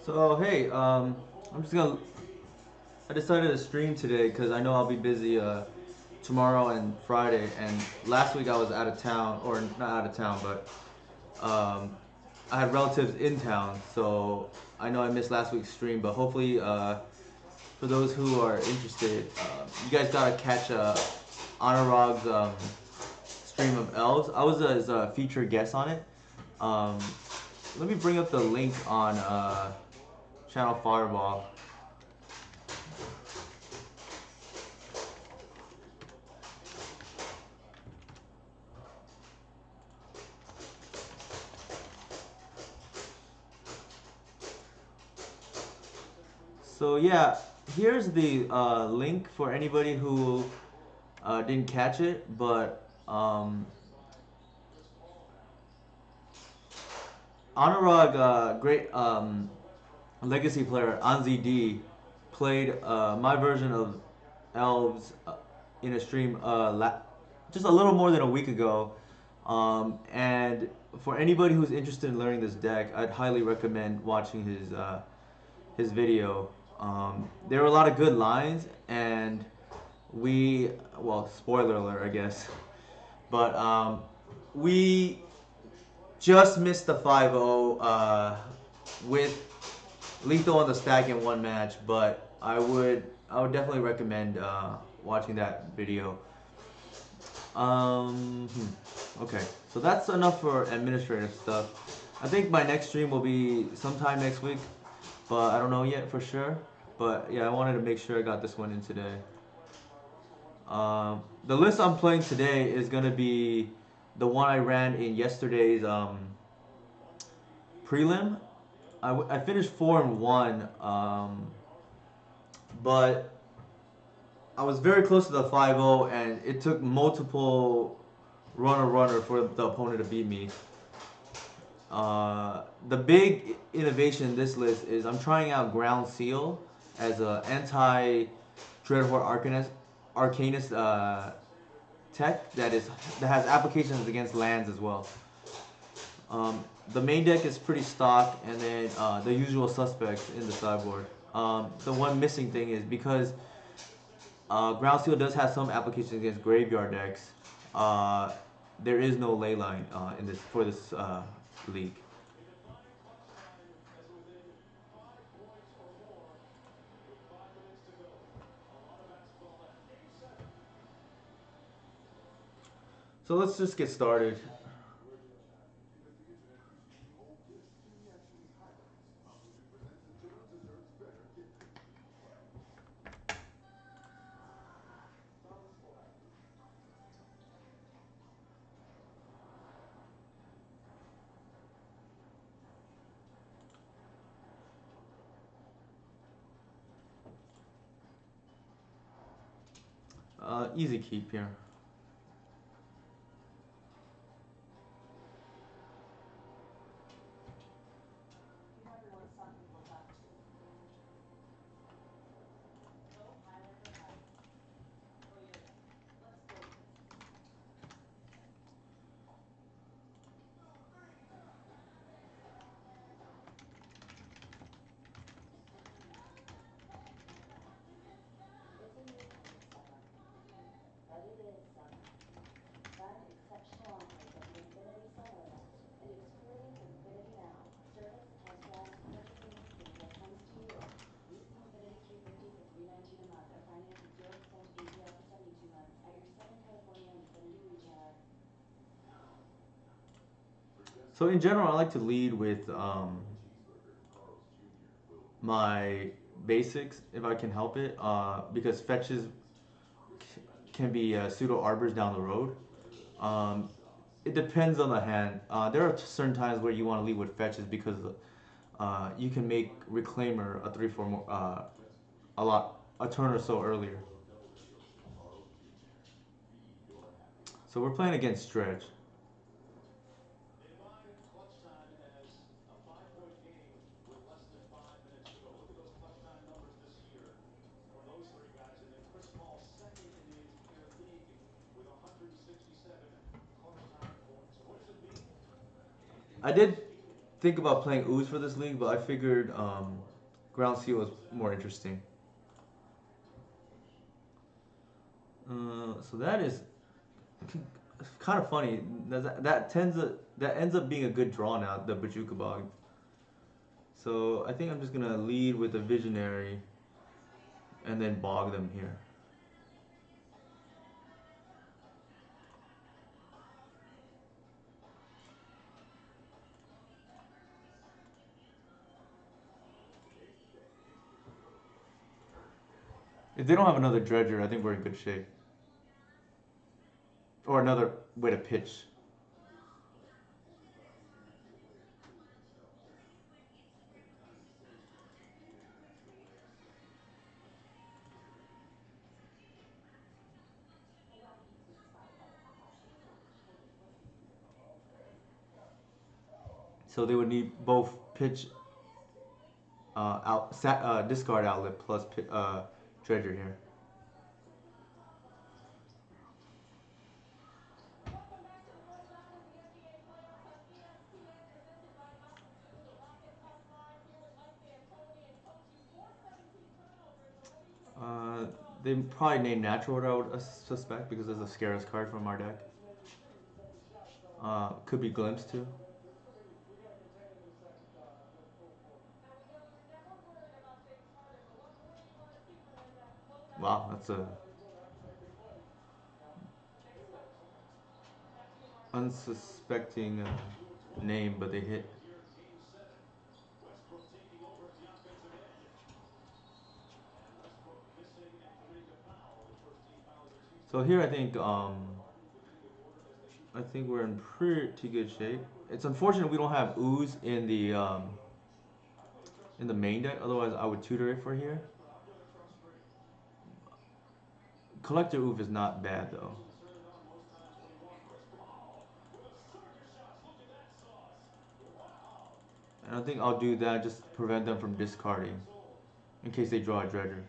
So hey, I'm just gonna. I decided to stream today because I know I'll be busy tomorrow and Friday. And last week I was out of town, or not out of town, but I had relatives in town, so I know I missed last week's stream. But hopefully, for those who are interested, you guys gotta catch Anurag's stream of elves. I was as a featured guest on it. Um, Let me bring up the link on Channel Fireball. So yeah, here's the link for anybody who didn't catch it. But Anurag, great legacy player, Anzi D, played my version of Elves in a stream just a little more than a week ago. And for anybody who's interested in learning this deck, I'd highly recommend watching his video. There were a lot of good lines, and well, spoiler alert, I guess, but we just missed the 5-0 with lethal on the stack in one match. But I would definitely recommend watching that video. Okay, so that's enough for administrative stuff. I think my next stream will be sometime next week, but I don't know yet for sure. But yeah, I wanted to make sure I got this one in today. The list I'm playing today is gonna be the one I ran in yesterday's prelim. I finished 4-1, but I was very close to the 5-0, and it took multiple runner for the opponent to beat me. The big innovation in this list is I'm trying out Ground Seal as an anti Dreadhorde Arcanist tech that has applications against lands as well. The main deck is pretty stock, and then the usual suspects in the sideboard. The one missing thing is because Ground Seal does have some applications against graveyard decks. Uh, there is no leyline in this for this league. So let's just get started. Easy keep here. So in general, I like to lead with my basics if I can help it, because fetches can be pseudo arbors down the road. Um, it depends on the hand. There are certain times where you want to lead with fetches because you can make reclaimer a 3/4 more, a turn or so earlier. So we're playing against stretch. I did think about playing Ooze for this league, but I figured Ground Seal was more interesting. So that is kind of funny. That ends up being a good draw now. The Bajuka Bog. So I think I'm just gonna lead with a Visionary, and then bog them here. If they don't have another Dredger, I think we're in good shape. Or another way to pitch. So they would need both pitch discard outlet plus Dredger here. Uh, they probably name Natural Order, I would suspect, because there's a Scarus card from our deck. Could be Glimpse too. Wow, that's a unsuspecting name, but they hit. So here I think we're in pretty good shape. It's unfortunate we don't have Ooze in the main deck. Otherwise, I would tutor it for here. Collector Oof is not bad though. And I think I'll do that just to prevent them from discarding in case they draw a Dredger.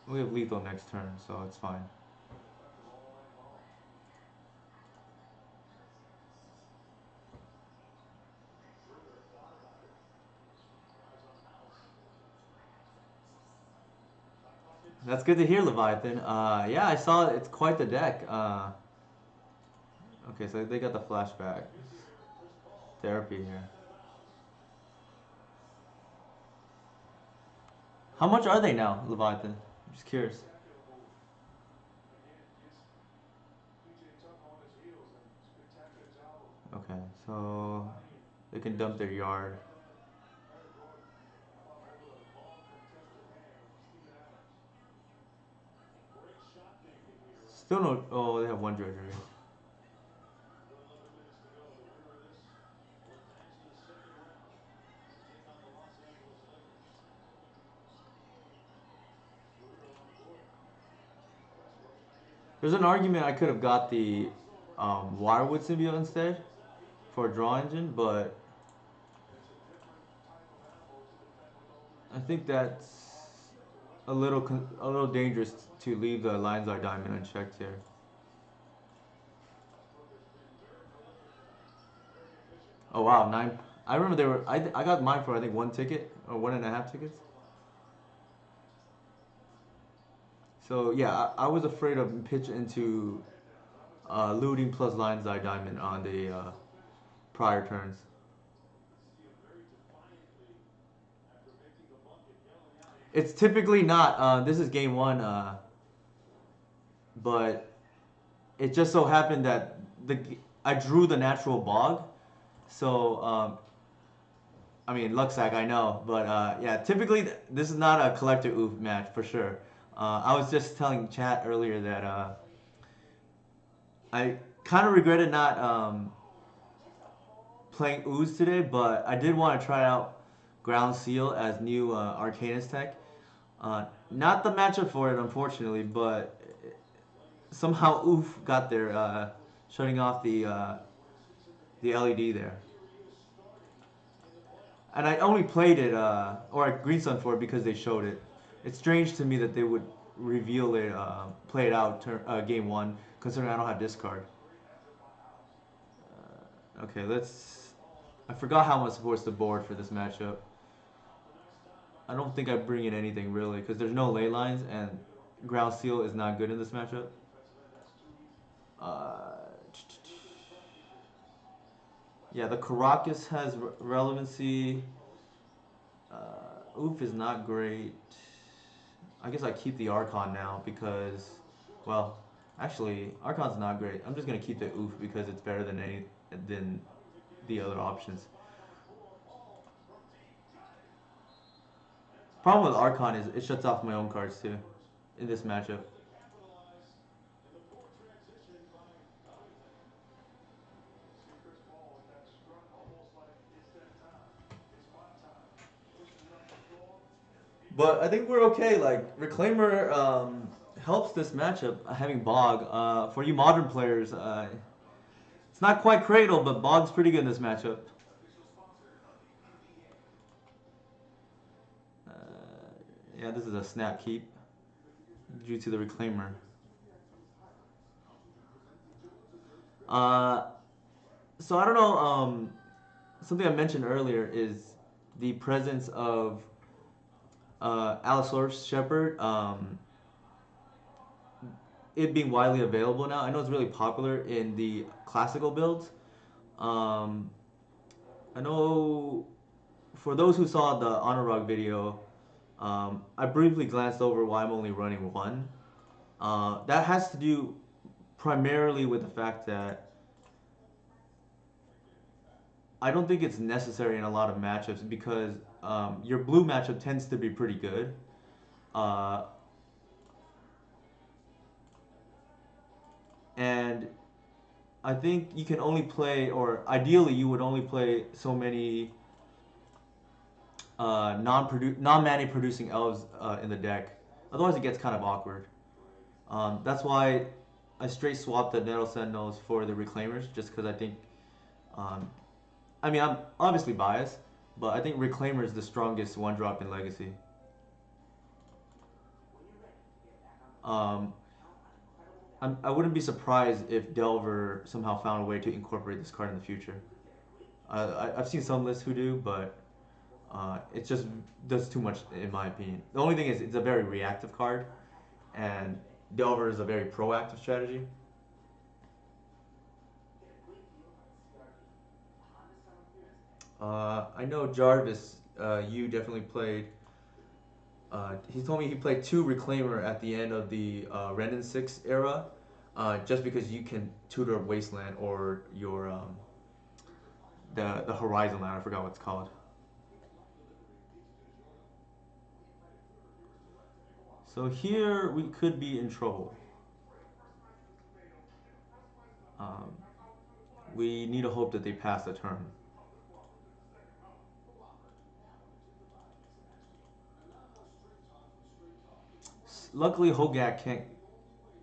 We have lethal next turn, so it's fine. That's good to hear, Leviathan. Yeah, I saw it. It's quite the deck. Okay, so they got the flashback therapy here. How much are they now, Leviathan? I'm just curious. Okay, so they can dump their yard. Still no. Oh, they have one Dredger. There's an argument I could have got the Wirewood symbiote instead for a draw engine, but I think that's a little dangerous to leave the Lion's Eye Diamond unchecked here. Oh wow, nine. I remember they were. I got mine for I think one ticket or one and a half tickets. So yeah, I was afraid of pitch into looting plus Lion's Eye Diamond on the prior turns. It's typically not. This is game one, but it just so happened that I drew the natural bog, so I mean Luxac I know, but yeah, typically this is not a collector oof match for sure. I was just telling chat earlier that I kind of regretted not playing ooze today, but I did want to try out Ground Seal as new Arcanist tech. Not the matchup for it, unfortunately, but somehow Oof got there, shutting off the LED there. And I only played it, or I Green Sun for it because they showed it. It's strange to me that they would reveal it, play it out game one, considering I don't have discard. Okay, let's. I forgot how I'm supposed to board for this matchup. I don't think I bring in anything really, because there's no ley lines and ground seal is not good in this matchup. Uh, yeah, the Caracas has relevancy. Oof is not great. I guess I keep the Archon now because, well, actually Archon's not great. I'm just gonna keep the Oof because it's better than the other options. Problem with Archon is it shuts off my own cards too in this matchup. But I think we're okay. Like Reclaimer helps this matchup having Bog. For you modern players, it's not quite Cradle, but Bog's pretty good in this matchup. Uh, yeah, this is a snap keep due to the Reclaimer. Uh, so I don't know. Something I mentioned earlier is the presence of Allosaurus Shepherd. It being widely available now. I know it's really popular in the classical builds. Um, I know for those who saw the Honorog video, I briefly glanced over why I'm only running one. That has to do primarily with the fact that I don't think it's necessary in a lot of matchups because your blue matchup tends to be pretty good. Uh, and I think you can only play, or ideally, you would only play so many non-mana producing elves in the deck. Otherwise, it gets kind of awkward. That's why I straight swapped the Nettle Sentinels for the Reclaimers, just because I think. Um, I mean, I'm obviously biased, but I think Reclaimer is the strongest one drop in Legacy. Um, I wouldn't be surprised if Delver somehow found a way to incorporate this card in the future. I've seen some lists who do, but it just does too much in my opinion. The only thing is it's a very reactive card, and Delver is a very proactive strategy. I know Jarvis, you definitely played. He told me he played two Reclaimer at the end of the Renin 6 era, just because you can tutor Wasteland or your the Horizon Land. I forgot what it's called. So here we could be in trouble. Um, we need to hope that they pass the turn. Luckily, Hogak can't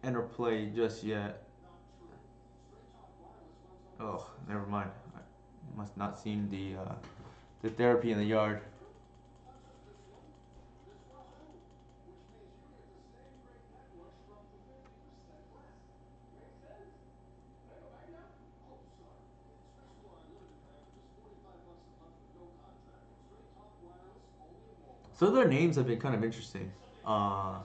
enter play just yet. Oh, never mind. I must not seen the therapy in the yard. So their names have been kind of interesting. Uh,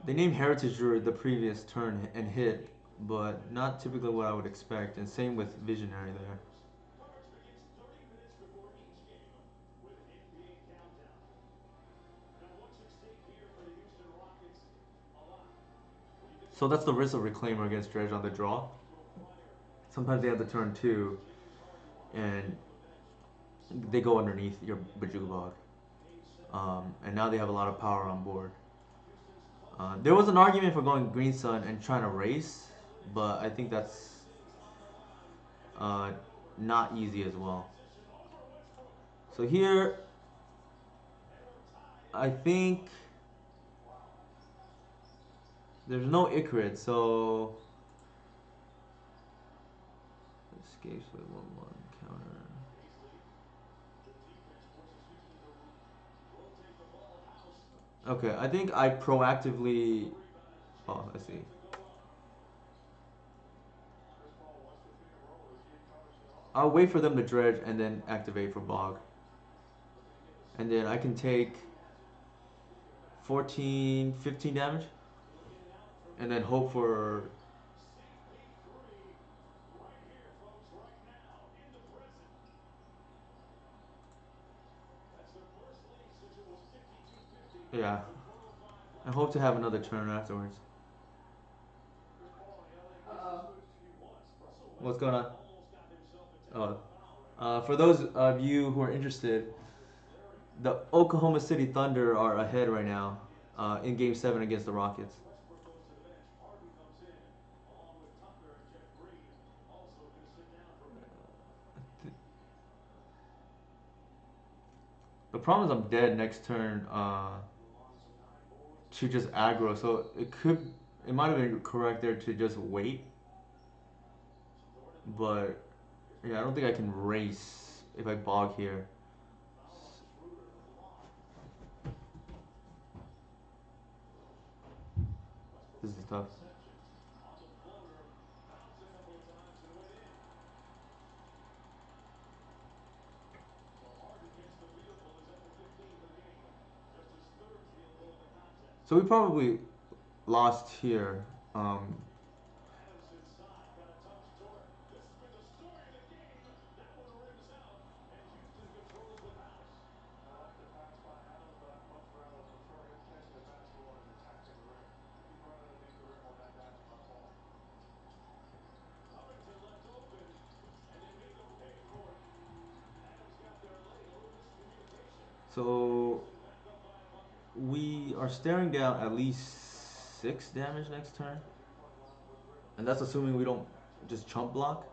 they named Heritage Druid the previous turn and hit, but not typically what I would expect. And same with Visionary there. So that's the risk of Reclaimer against Dredge on the draw. Sometimes they have the turn two, and they go underneath your Bajulbog. And now they have a lot of power on board. There was an argument for going Green Sun and trying to race, but I think that's uh, not easy as well. So here, I think there's no Icrid, so escapes with 1/1 counter. Okay, I think I proactively. Oh, let's see. I'll wait for them to dredge and then activate for bog, and then I can take 14, 15 damage, and then hope for. Yeah, I hope to have another turn afterwards. Uh-oh. What's going on? Oh, for those of you who are interested, the Oklahoma City Thunder are ahead right now in Game 7 against the Rockets. The problem is I'm dead next turn to just aggro, so it might have been correct there to just wait, but yeah, I don't think I can race if I bog here. This is tough. So we probably lost here. Um, so we are staring down at least 6 damage next turn, and that's assuming we don't just chump block.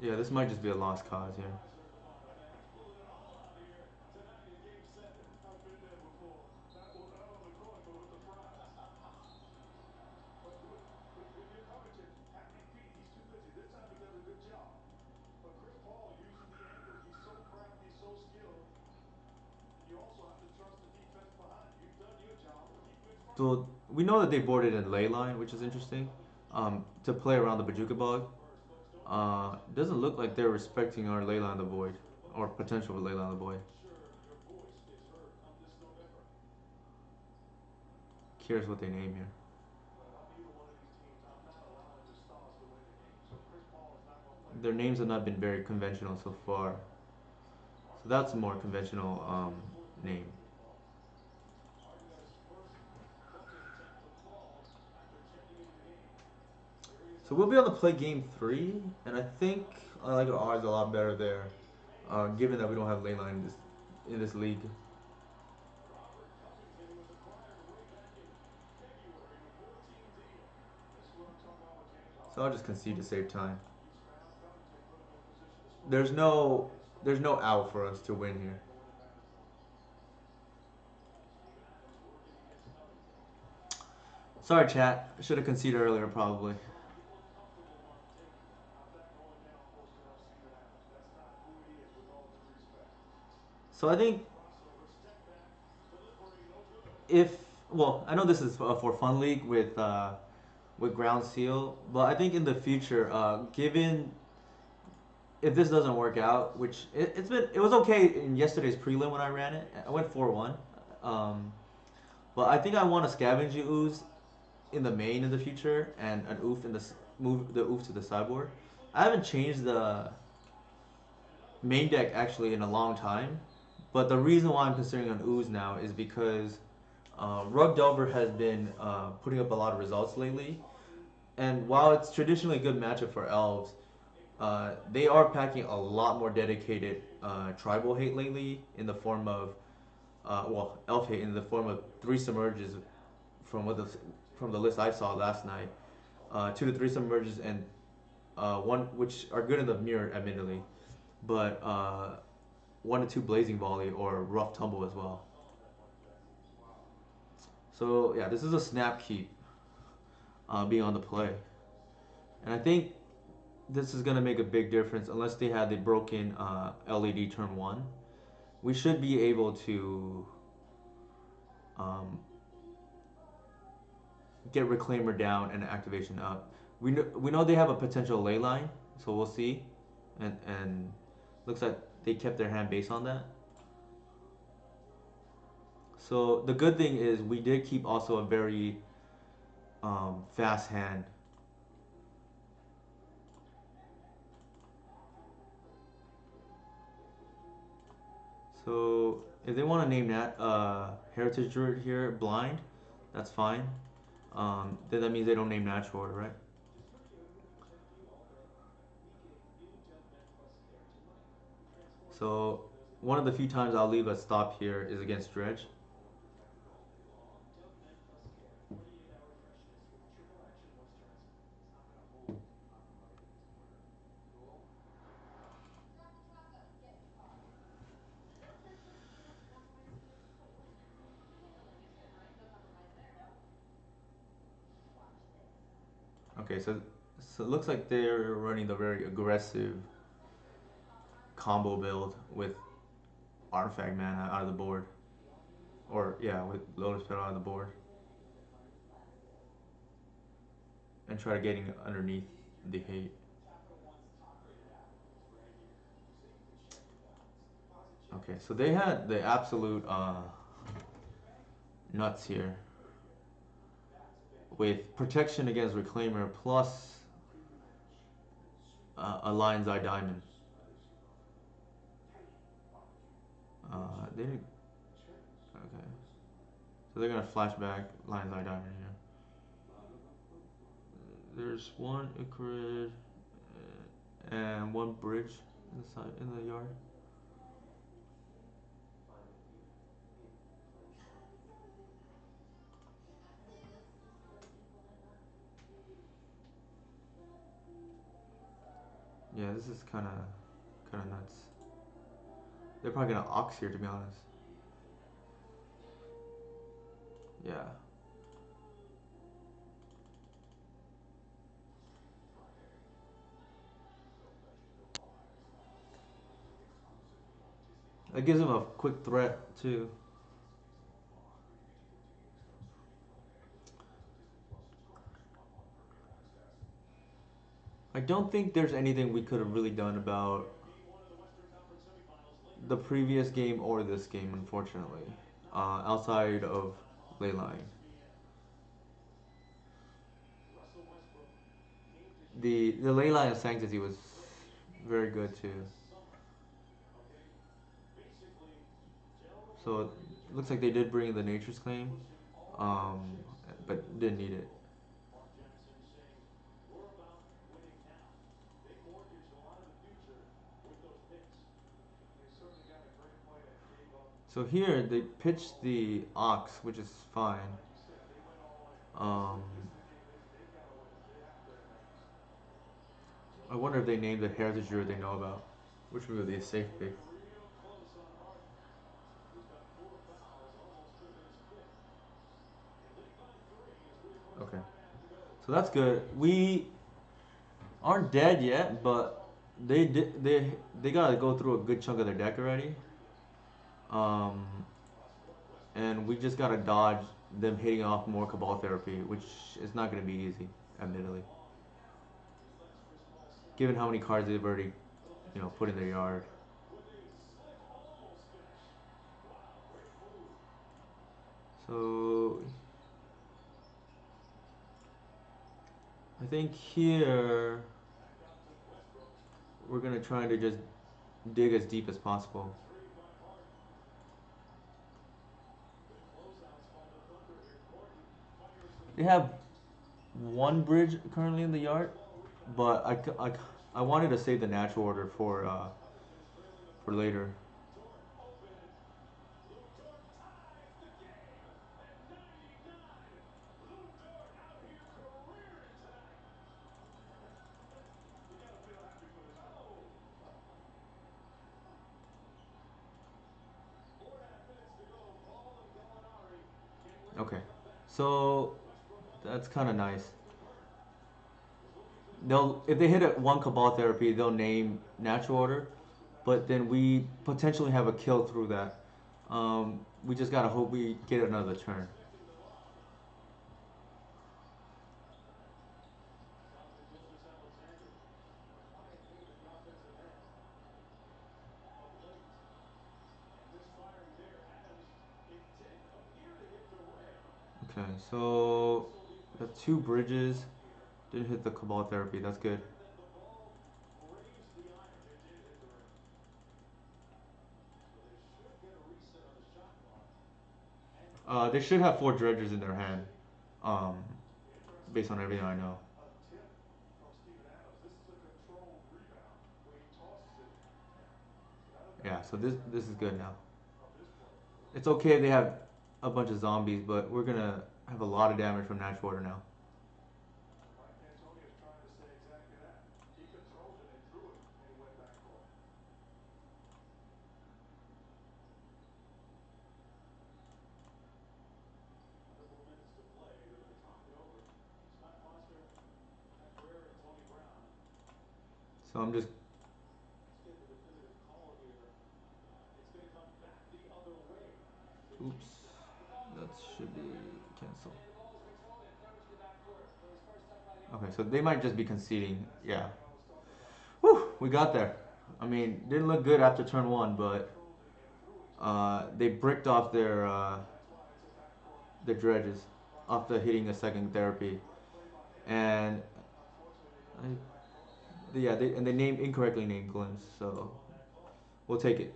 Yeah, this might just be a lost cause here. So we know that they boarded in ley line, which is interesting. To play around the Bajuka bog. Doesn't look like they're respecting our ley line of the void or potential for ley line of the void. Curious what they name here. Their names have not been very conventional so far. So that's a more conventional name. So we'll be able to play game 3, and I think I like our odds a lot better there, given that we don't have ley line in this league. So I'll just concede to save time. There's no there's no out for us to win here. Sorry, chat. I should have conceded earlier, probably. So I think if well, I know this is for Fun League with Ground Seal, but I think in the future, given if this doesn't work out, which it was okay in yesterday's prelim when I ran it. I went 4-1. Um, but I think I want to scavenge the ooze in the main in the future and an oof in the move the oof to the sideboard. I haven't changed the main deck actually in a long time, but the reason why I'm considering an ooze now is because Rug Delver has been putting up a lot of results lately, and while it's traditionally a good matchup for elves, they are packing a lot more dedicated tribal hate lately in the form of elf hate in the form of 3 submerges from what the from the list I saw last night. 2 to 3 submerges and one which are good in the mirror, admittedly, but 1 to 2 blazing volley or rough tumble as well. So yeah, this is a snap keep. being on the play. And I think this is gonna make a big difference unless they had the broken LED turn one. We should be able to um, get Reclaimer down and activation up. We know they have a potential ley line, so we'll see. And looks like they kept their hand base on that. So the good thing is we did keep also a very fast hand. So if they want to name that Heritage Druid here blind, that's fine. Then that means they don't name natural order, right? So one of the few times I'll leave a stop here is against Dredge. Okay, so it looks like they're running the very aggressive combo build with Artifact Mana out of the board. Or, yeah, with Lotus Petal out of the board. And try getting underneath the hate. Okay, so they had the absolute nuts here. With protection against Reclaimer plus a Lion's Eye Diamond. They didn't. Okay. So they're gonna flashback Lion's Eye Diamond here. There's one Icarid and one bridge in the yard. Yeah, this is kind of nuts. They're probably gonna Ox here, to be honest. Yeah. That gives him a quick threat too. I don't think there's anything we could have really done about the previous game or this game, unfortunately, outside of Leyline. The Leyline of Sanctity was very good too. So it looks like they did bring in the Nature's Claim, um, but didn't need it. So here they pitched the Ox, which is fine. Um, I wonder if they named the Heritage Druid they know about, which would be a safe pick. Okay, so that's good. We aren't dead yet, but they gotta go through a good chunk of their deck already. Um, and we just gotta dodge them hitting off more Cabal Therapy, which is not gonna be easy, admittedly, given how many cards they've already, put in their yard. So I think here we're gonna try to just dig as deep as possible. They have one bridge currently in the yard, but I wanted to save the natural order for later. Okay, so that's kind of nice. they'll if they hit a one Cabal therapy, they'll name natural order, but then we potentially have a kill through that. We just gotta hope we get another turn. Okay, so we have two bridges. Didn't hit the Cabal therapy. That's good. They should have four dredgers in their hand. Um, Based on everything I know. Yeah, so this is good now. It's okay if they have a bunch of zombies, but we're gonna have a lot of damage from natural order now. So I'm just oops. That should be cancelled. Okay, so they might just be conceding. Yeah. Whew, we got there. I mean, didn't look good after turn one, but they bricked off their dredges after hitting a second therapy, and yeah, they named incorrectly named glimpse, so we'll take it.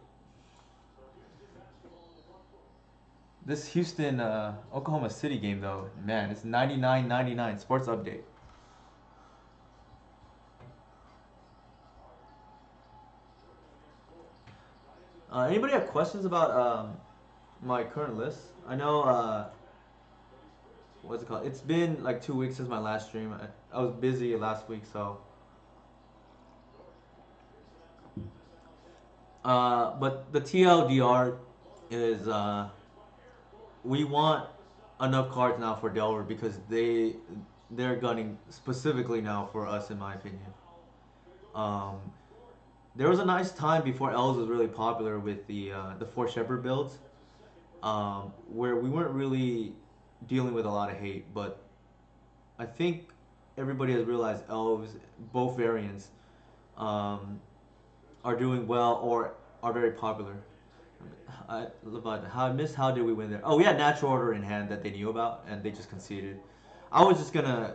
This Houston Oklahoma City game though, man, it's 99-99 sports update. Anybody have questions about my current list? I know what's it called? It's been like 2 weeks since my last stream. I was busy last week, so but the TLDR is we want enough cards now for Delver because they're gunning specifically now for us, in my opinion. Um, there was a nice time before Elves was really popular with the Four Shepherd builds, where we weren't really dealing with a lot of hate, but I think everybody has realized Elves, both variants, um, are doing well or are very popular. How I missed. How did we win there? Oh, we had natural order in hand that they knew about, and they just conceded. I was just gonna,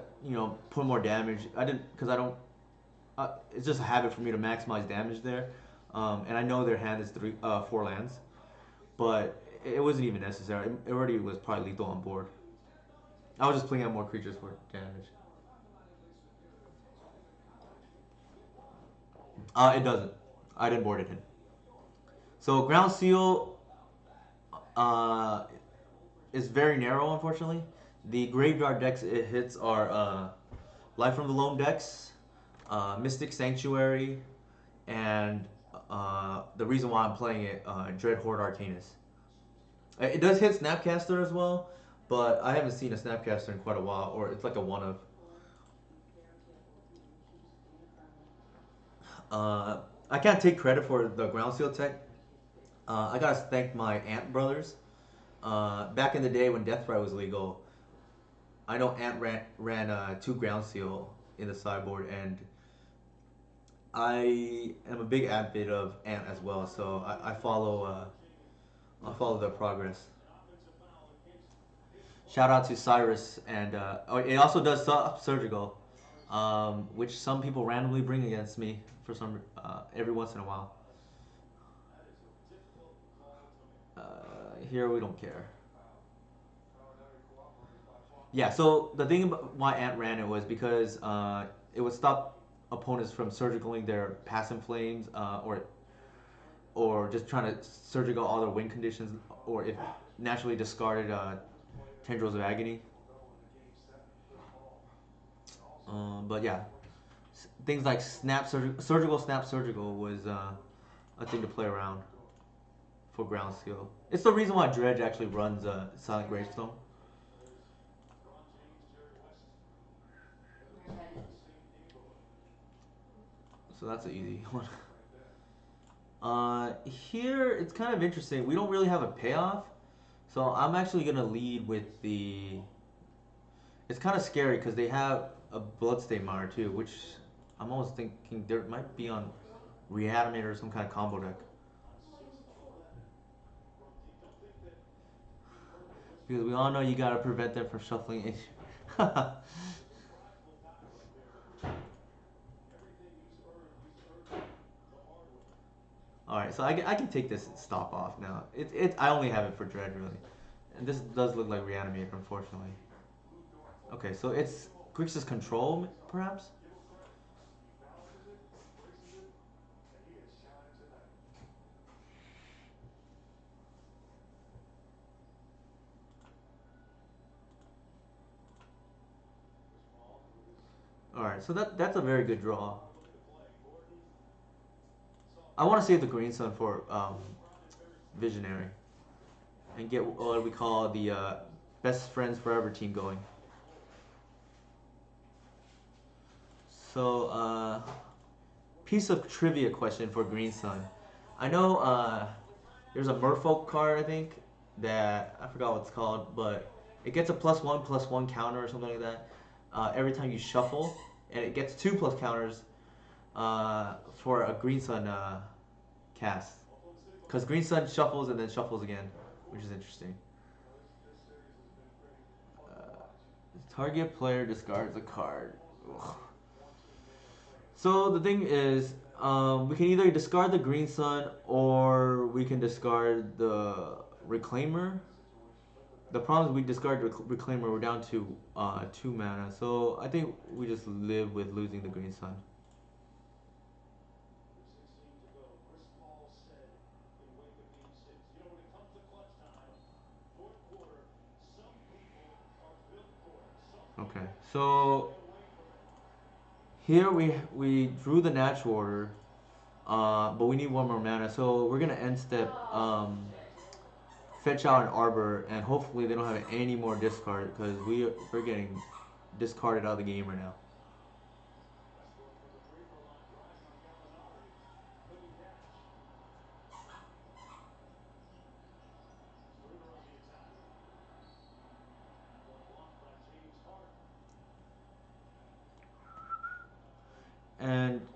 put more damage. I didn't because I don't. It's just a habit for me to maximize damage there, and I know their hand is four lands, but it wasn't even necessary. It already was probably lethal on board. I was just playing out more creatures for damage. It doesn't. I didn't board it in. So ground seal uh, is very narrow, unfortunately. The graveyard decks it hits are Life from the Loam decks, Mystic Sanctuary, and the reason why I'm playing it, Dread Horde Arcanus. It does hit Snapcaster as well, but I haven't seen a Snapcaster in quite a while, or it's like a one of. Uh, I can't take credit for the ground seal tech. I gotta thank my Ant brothers. Back in the day when Deathfry was legal, I know Ant ran two ground seal in the sideboard, and I am a big advocate of Ant as well. So I follow their progress. Shout out to Cyrus, and oh, it also does surgical, which some people randomly bring against me for some every once in a while. Here we don't care. Yeah, so the thing about why Ant ran it was because it would stop opponents from surgicaling their Passing Flames, or just trying to surgical all their win conditions, or if naturally discarded Tendrils of Agony. But yeah, things like surgical was a thing to play around for ground skill. It's the reason why Dredge actually runs Silent Gravestone. So that's an easy one. Here it's kind of interesting. We don't really have a payoff, so I'm actually gonna lead with the. It's kind of scary because they have a Bloodstain Mire too, which I'm almost thinking there might be on Reanimator or some kind of combo deck. Because we all know you gotta prevent them from shuffling in. Alright, so I can take this stop off now. I only have it for Dread really. And this does look like Reanimator, unfortunately. Okay, so it's Grixis Control, perhaps? Alright, so that's a very good draw. I want to save the Green Sun for Visionary and get what we call the Best Friends Forever team going. So, piece of trivia question for Green Sun. I know there's a Merfolk card, I think, that I forgot what it's called, but it gets a +1/+1 counter or something like that every time you shuffle, and it gets 2+ counters for a Green Sun cast. Because Green Sun shuffles and then shuffles again, which is interesting. Target player discards a card. Ugh. So the thing is, we can either discard the Green Sun or we can discard the Reclaimer. The problem is we discard Reclaimer, we're down to 2 mana. So I think we just live with losing the Green Sun. Okay, so here we drew the natural order, but we need one more mana. So we're gonna end step fetch out an Arbor, and hopefully they don't have any more discard because we're getting discarded out of the game right now. And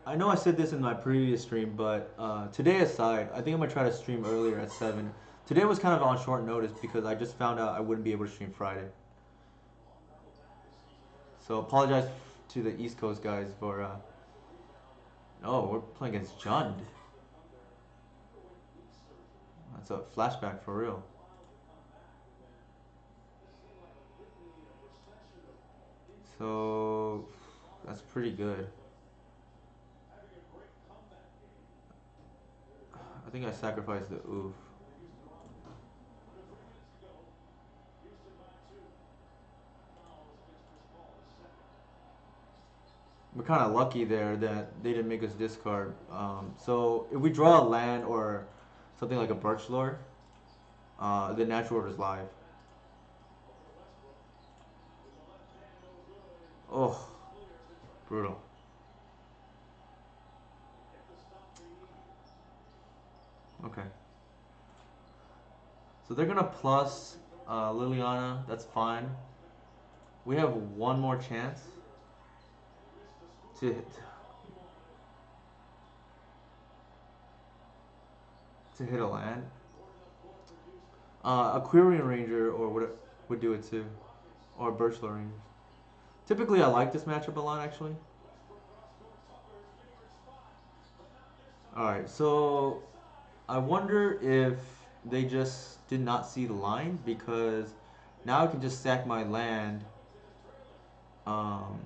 I know I said this in my previous stream, but today aside, I think I'm gonna try to stream earlier at 7. Today was kind of on short notice because I just found out I wouldn't be able to stream Friday. So apologize to the East Coast guys for. Oh, we're playing against Jund. That's a flashback for real. So that's pretty good. I think I sacrificed the oof. We're kind of lucky there that they didn't make us discard. So if we draw a land or something like a Birchlore, the natural order is live. Oh, brutal. Okay. So they're gonna plus Liliana. That's fine. We have one more chance to hit a land. Aquarian Ranger or what would do it too, or Birchler Ranger. Typically, I like this matchup a lot actually. All right, so I wonder if they just did not see the line because now I can just sack my land. Um,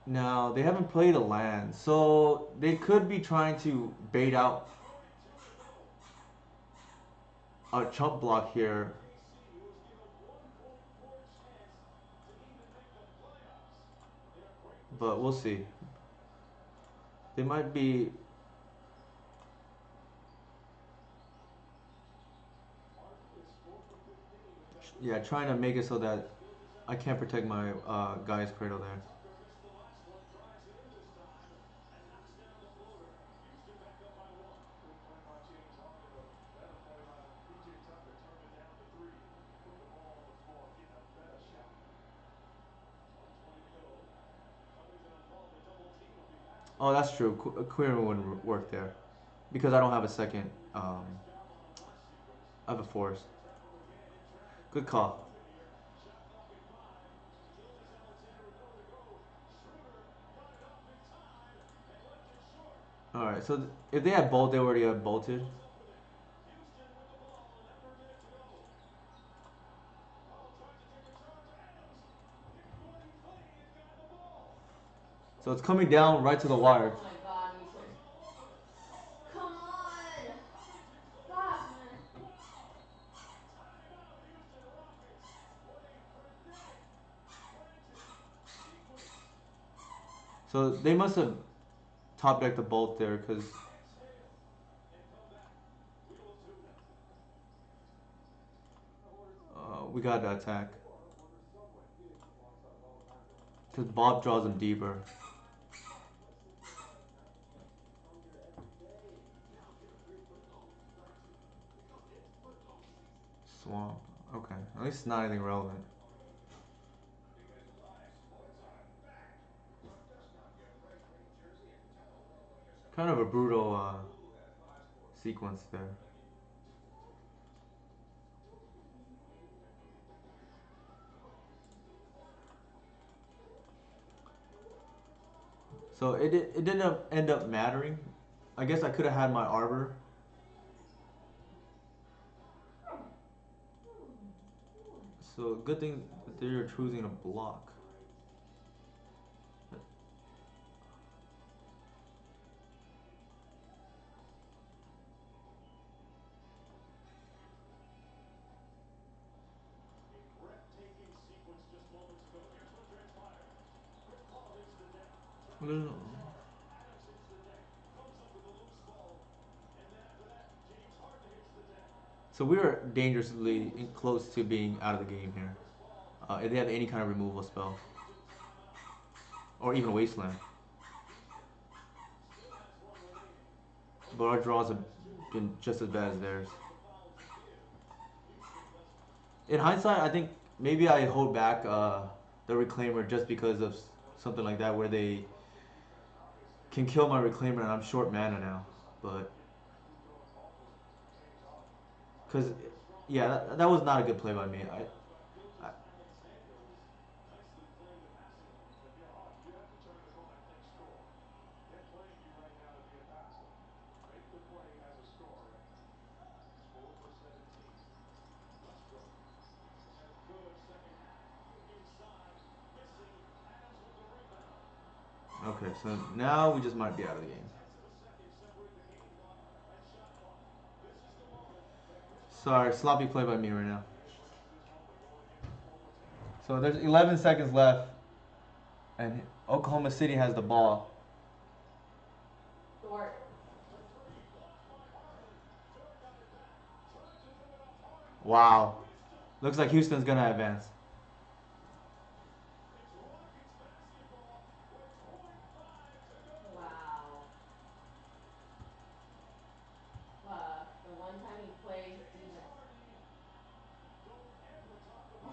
Now they haven't played a land, so they could be trying to bait out a chump block here. But we'll see. They might be. Yeah, trying to make it so that I can't protect my guy's cradle there. Oh, that's true. Queer wouldn't work there because I don't have a second. I have a force. Good call. All right. So if they had bolt, they already have bolted. So it's coming down right to the wire. Oh my god, Houston. Come on! Stop, man. So they must have top decked the bolt there because we got to attack. Because Bob draws him deeper. Swamp. Okay. At least it's not anything relevant. Kind of a brutal sequence there. So it didn't end up mattering. I guess I could have had my arbor. So good thing that they're choosing a block. So we were dangerously close to being out of the game here. If they have any kind of removal spell, or even wasteland, but our draws have been just as bad as theirs. In hindsight, I think maybe I hold back the reclaimer just because of something like that, where they can kill my reclaimer and I'm short mana now. But because yeah, that was not a good play by me. I okay, so now we just might be out of the game. Sorry, sloppy play by me right now. So there's 11 seconds left, and Oklahoma City has the ball. Dort. Wow, looks like Houston's gonna advance. Wow. The one time he plays defense. Oh,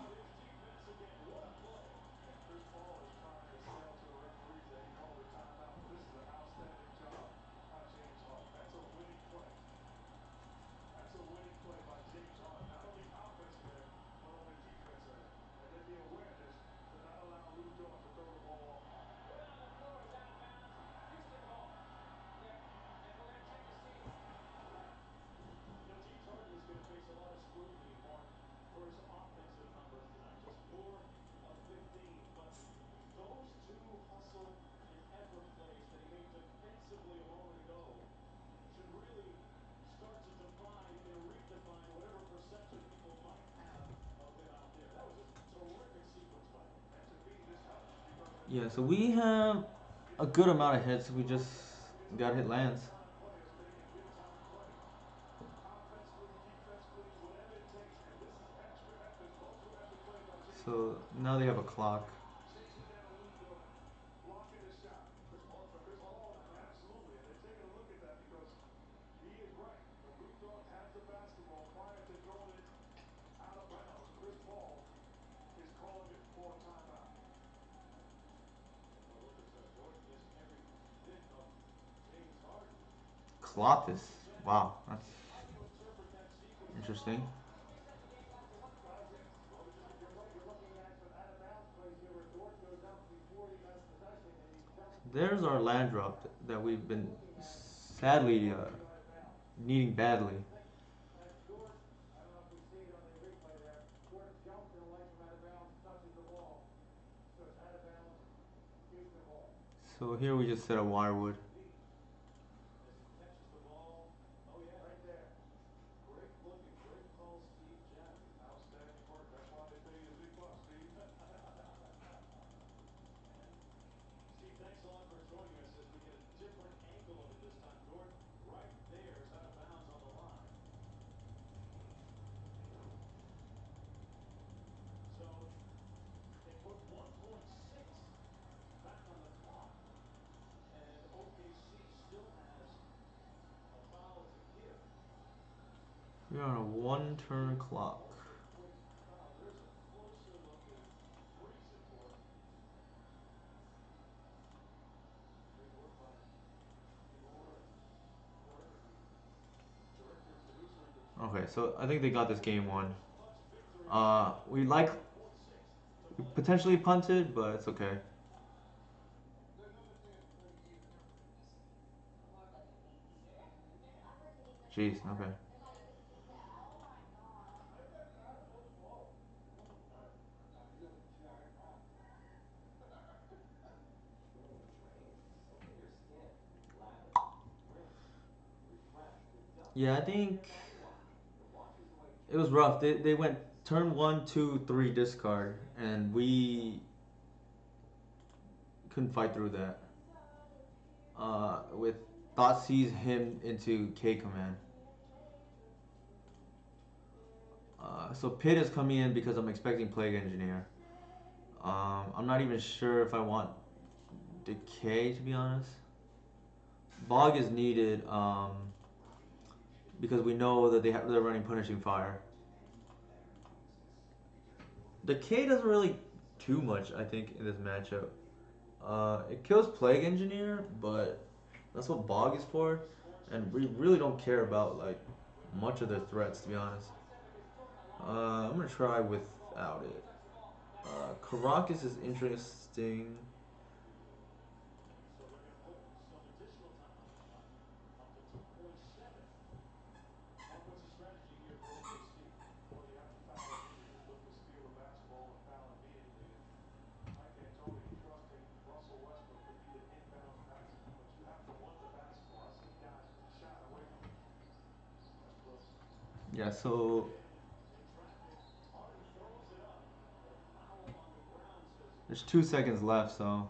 Yeah, so we have a good amount of hits. We just got to hit lands. So now they have a clock. Clothis. Wow, that's interesting. There's our land drop that we've been sadly needing badly. So here we just set a wirewood. We're on a one-turn clock. Okay, so I think they got this game won. We potentially punted, but it's okay. Jeez, okay. Yeah, I think it was rough. They went turn one, two, three discard, and we couldn't fight through that. With thought sees him into K command. So Pit is coming in because I'm expecting Plague Engineer. I'm not even sure if I want Decay to be honest. Bog is needed because we know that they're running Punishing Fire. Decay doesn't really do much, I think, in this matchup. It kills Plague Engineer, but that's what Bog is for, and we really don't care about like much of their threats, to be honest. I'm gonna try without it. Caracas is interesting. Yeah, so there's 2 seconds left, so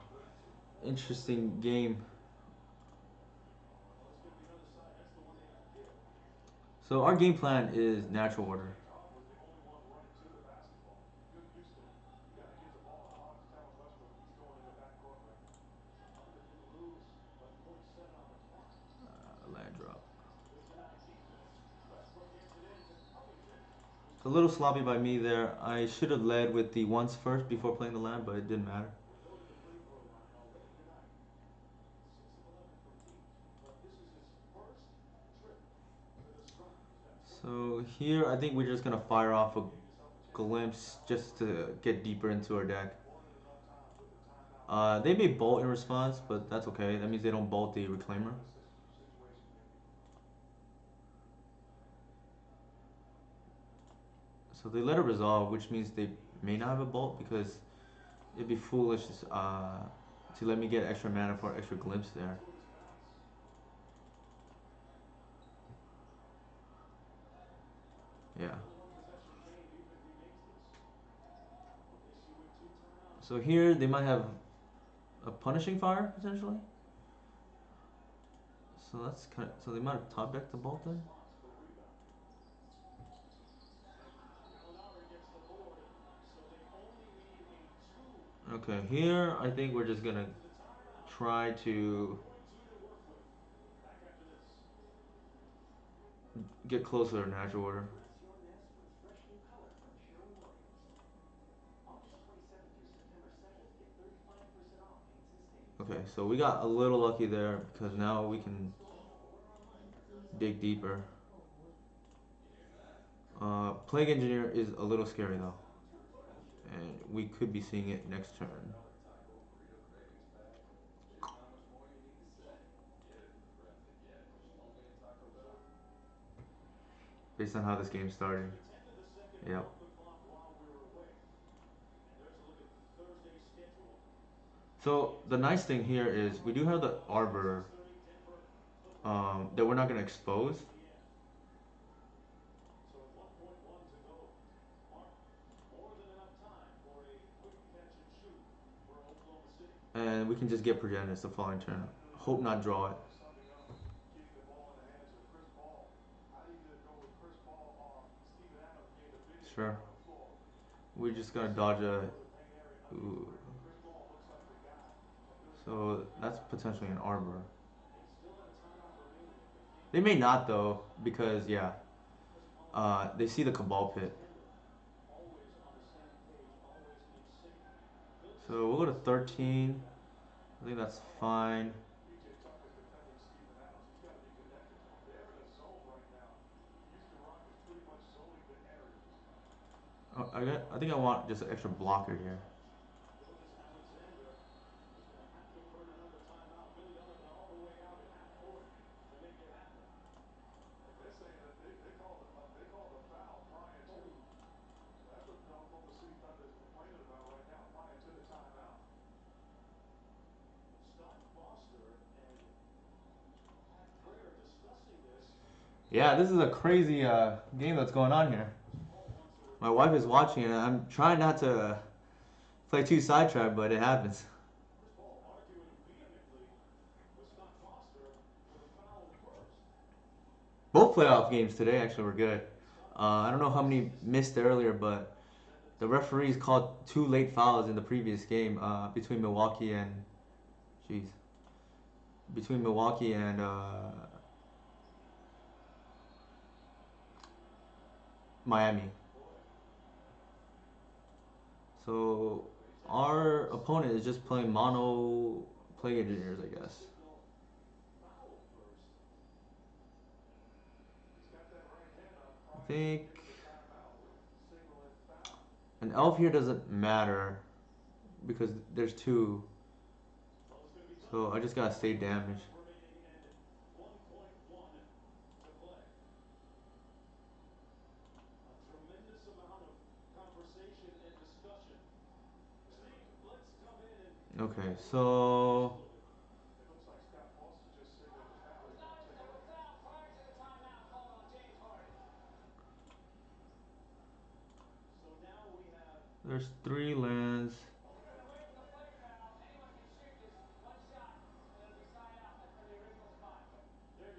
interesting game. So our game plan is natural order. Land drop. It's a little sloppy by me there. I should have led with the once first before playing the land, but it didn't matter. So here I think we're just gonna fire off a glimpse just to get deeper into our deck. They may bolt in response, but that's okay. That means they don't bolt the reclaimer. So they let it resolve, which means they may not have a bolt because it'd be foolish to let me get extra mana for extra glimpse there. Yeah. So here they might have a punishing fire potentially. So that's kind of, so they might have top decked the bolt then. Okay, here I think we're just gonna try to get closer to natural order. Okay, so we got a little lucky there because now we can dig deeper. Plague Engineer is a little scary though, and we could be seeing it next turn. Based on how this game started. Yep. So the nice thing here is we do have the Arbor that we're not gonna expose, and we can just get Progenitus the following turn. Hope not draw it. Sure. We just gotta dodge a. Ooh. So that's potentially an Arbor. They may not though, because yeah, they see the Cabal Pit. So we'll go to 13. I think that's fine. I think I want just an extra blocker here. Yeah, this is a crazy game that's going on here. My wife is watching and I'm trying not to play too sidetracked, but it happens. Both playoff games today actually were good. I don't know how many missed earlier, but the referees called two late fouls in the previous game between Milwaukee and, jeez, between Milwaukee and Miami. So our opponent is just playing mono Plague Engineers, I guess. I think an elf here doesn't matter because there's two. So I just gotta save damage. Okay, so there's three lands.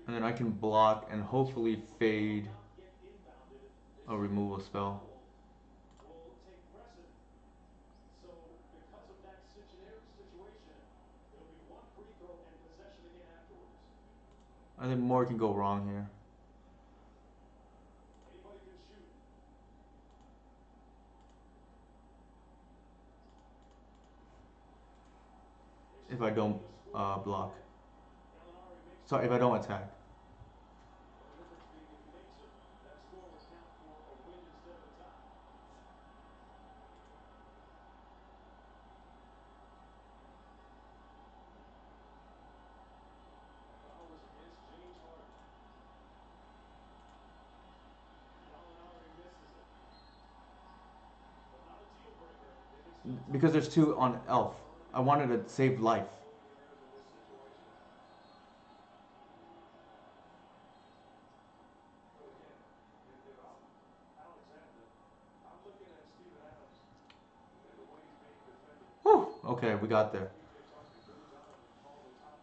And then I can block and hopefully fade a removal spell. I think more can go wrong here. If I don't block. Sorry, if I don't attack. Because there's two on elf. I wanted to save life. Whew. Okay, we got there.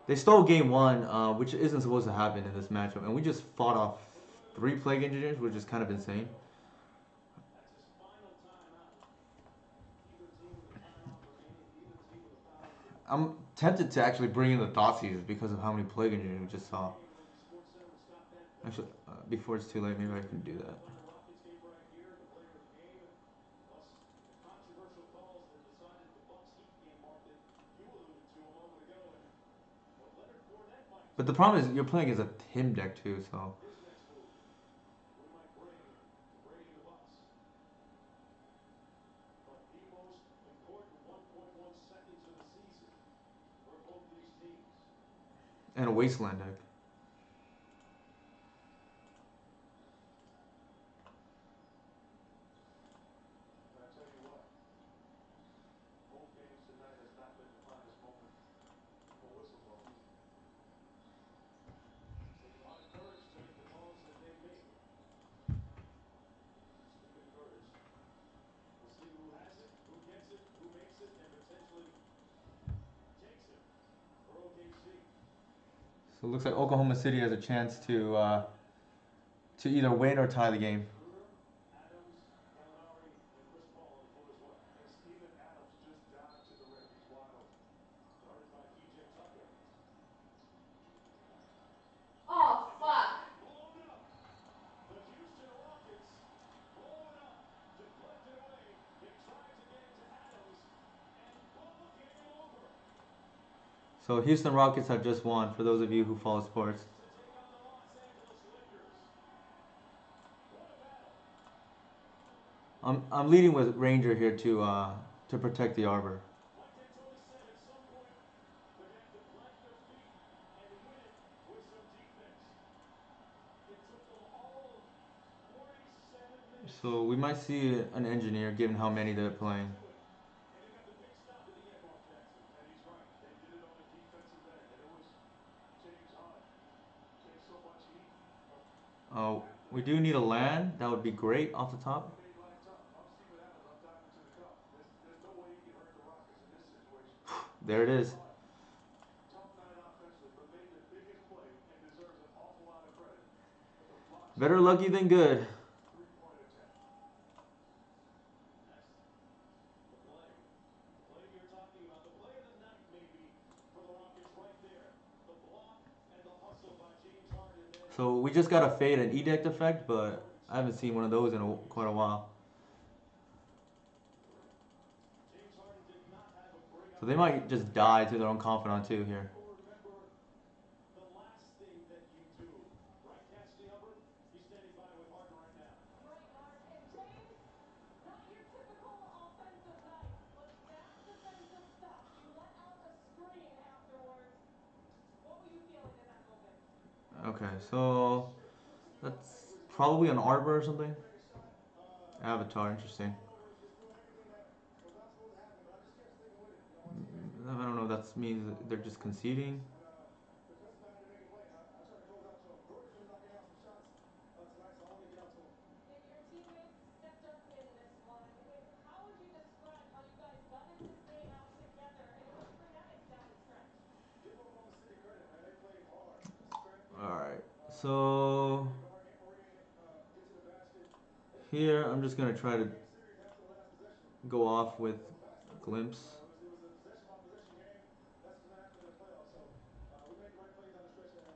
They stole game one, which isn't supposed to happen in this matchup, and we just fought off three Plague Engineers, which is kind of insane. I'm tempted to actually bring in the Thoughtseize because of how many Plague Engineers we just saw. Actually, before it's too late, maybe I can do that. But the problem is you're playing as a Tim deck too, so and a Wasteland deck. So it looks like Oklahoma City has a chance to either win or tie the game. Oh, fuck. So Houston Rockets have just won. For those of you who follow sports, I'm leading with Ranger here to protect the Arbor. So we might see an engineer given how many they're playing. Oh, we do need a land. That would be great off the top. There it is. Better lucky than good. So we just got a fade and edict effect, but I haven't seen one of those in quite a while. So they might just die to their own confidant too here. Right, Art. And James, not your typical offensive night. Was that defensive stuff? You let out a scream afterwards. What were you feeling in that moment? Okay, so that's probably an arbor or something. Avatar, interesting. I don't know. If that means they're just conceding. Your teammates stepped up in this one. How would you describe how you guys gutted this game out together? It was frenetic down the stretch. All right. So here I'm just gonna try to go off with glimpse. Yeah, you guys were able to withstand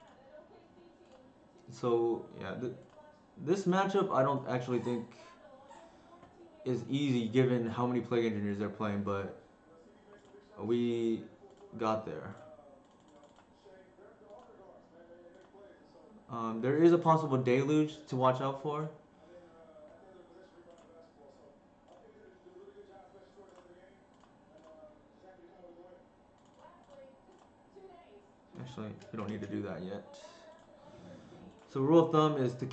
an OKC team who continues to So perform yeah, in clutch this matchup I don't actually think battle against former teammates is from easy Houston. given how many plague engineers they're playing, but we got there. There is a possible deluge to watch out for. Lastly, just 2 days. You have Actually, until we don't need to do that Tuesday yet. to prepare for the OKC. So rule of thumb is to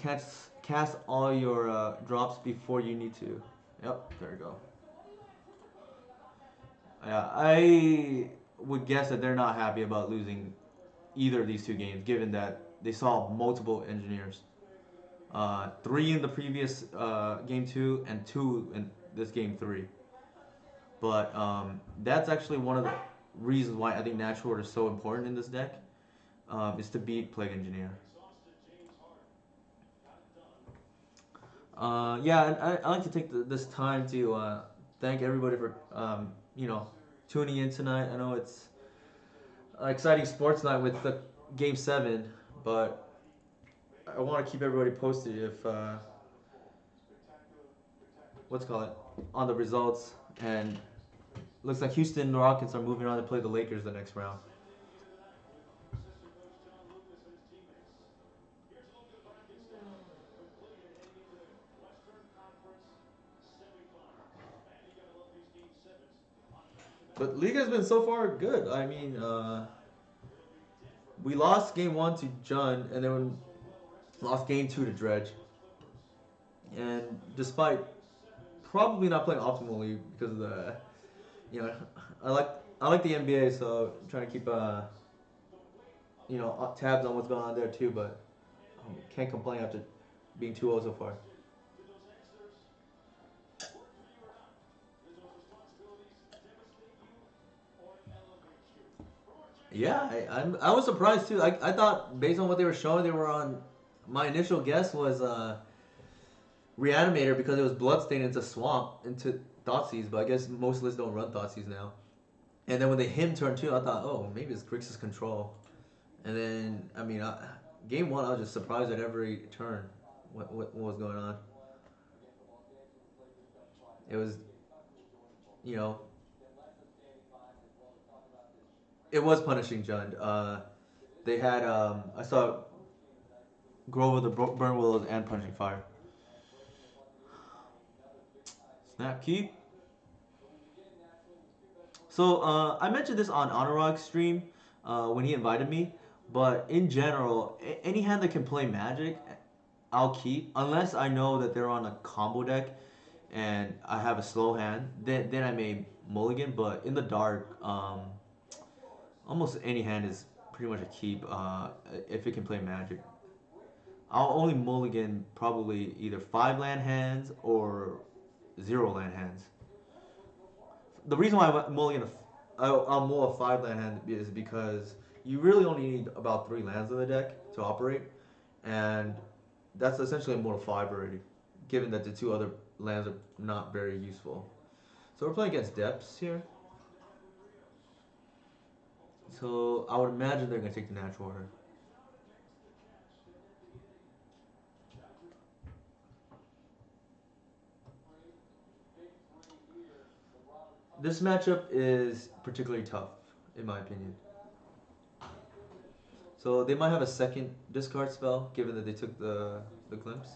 cast all your drops before you need to. Yep, there we go. So what are you anticipating about that matchup? Yeah, I would guess that they're not happy about losing either of these two games, given that they saw multiple engineers. Three in the previous game two, and two in this game three. Congrats on the series win. But that's actually one of the reasons why I think Natural Order is so important in this deck, is to beat Plague Engineer. Yeah, and I like to take this time to thank everybody for you know, tuning in tonight. I know it's an exciting sports night with the game seven, but I want to keep everybody posted if what's it called on the results. And looks like Houston Rockets are moving on to play the Lakers the next round. But League has been so far good. I mean, we lost game one to Jun, and then lost game two to Dredge. And despite probably not playing optimally because of the, you know, I like I like the NBA, so I'm trying to keep tabs on what's going on there too. But can't complain after being 2-0 so far. Yeah, I was surprised too. I thought based on what they were showing, they were on. My initial guess was Reanimator because it was bloodstained into Swamp into Thoughtseize, but I guess most lists don't run Thoughtseize now. And then when they him turn two, I thought, oh, maybe it's Grixis control. And then game one, I was just surprised at every turn. What was going on? It was, you know, it was punishing Jund. They had I saw Grover the Burn Willows and Punishing Fire. Snap keep. So I mentioned this on Anurag's stream when he invited me, but in general, any hand that can play Magic, I'll keep unless I know that they're on a combo deck and I have a slow hand. Then I may mulligan. But in the dark, almost any hand is pretty much a keep if it can play Magic. I'll only mulligan probably either 5 land hands or 0 land hands. The reason why I mulligan I'll mull a 5 land hand is because you really only need about 3 lands in the deck to operate, and that's essentially a mull of 5 already, given that the 2 other lands are not very useful. So we're playing against Depths here. So I would imagine they're gonna take the natural order. This matchup is particularly tough, in my opinion. So they might have a second discard spell, given that they took the glimpse.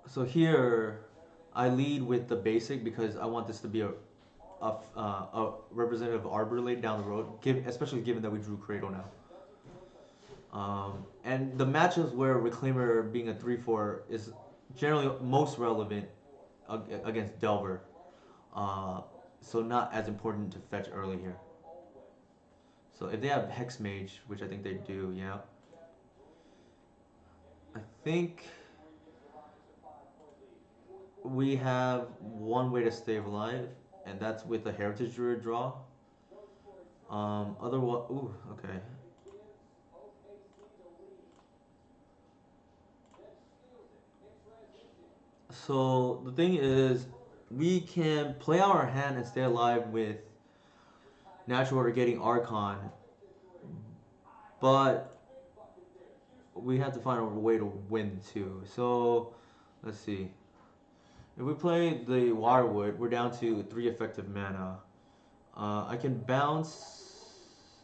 So here, I lead with the basic because I want this to be a representative of Arborblade down the road, especially given that we drew Cradle now. And the matches where Reclaimer being a 3/4 is generally most relevant against Delver. Uh, so not as important to fetch early here. So if they have Hex Mage, which I think they do, yeah. I think we have one way to stay alive, and that's with a Heritage Druid draw. Otherwise, ooh, okay. So the thing is, we can play out our hand and stay alive with Natural Order getting Archon, but we have to find a way to win too. So let's see. If we play the Wirewood, we're down to 3 effective mana. I can bounce,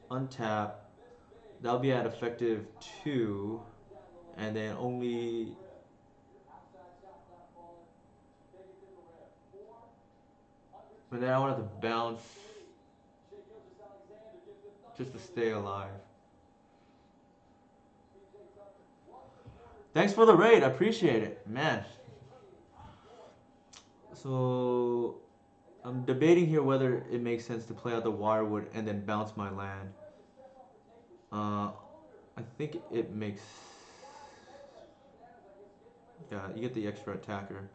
untap. That'll be at effective 2, and then only. But then I want to bounce just to stay alive. Thanks for the raid. I appreciate it, man. So I'm debating here whether it makes sense to play out the Wirewood and then bounce my land. I think it makes. Yeah, you get the extra attacker.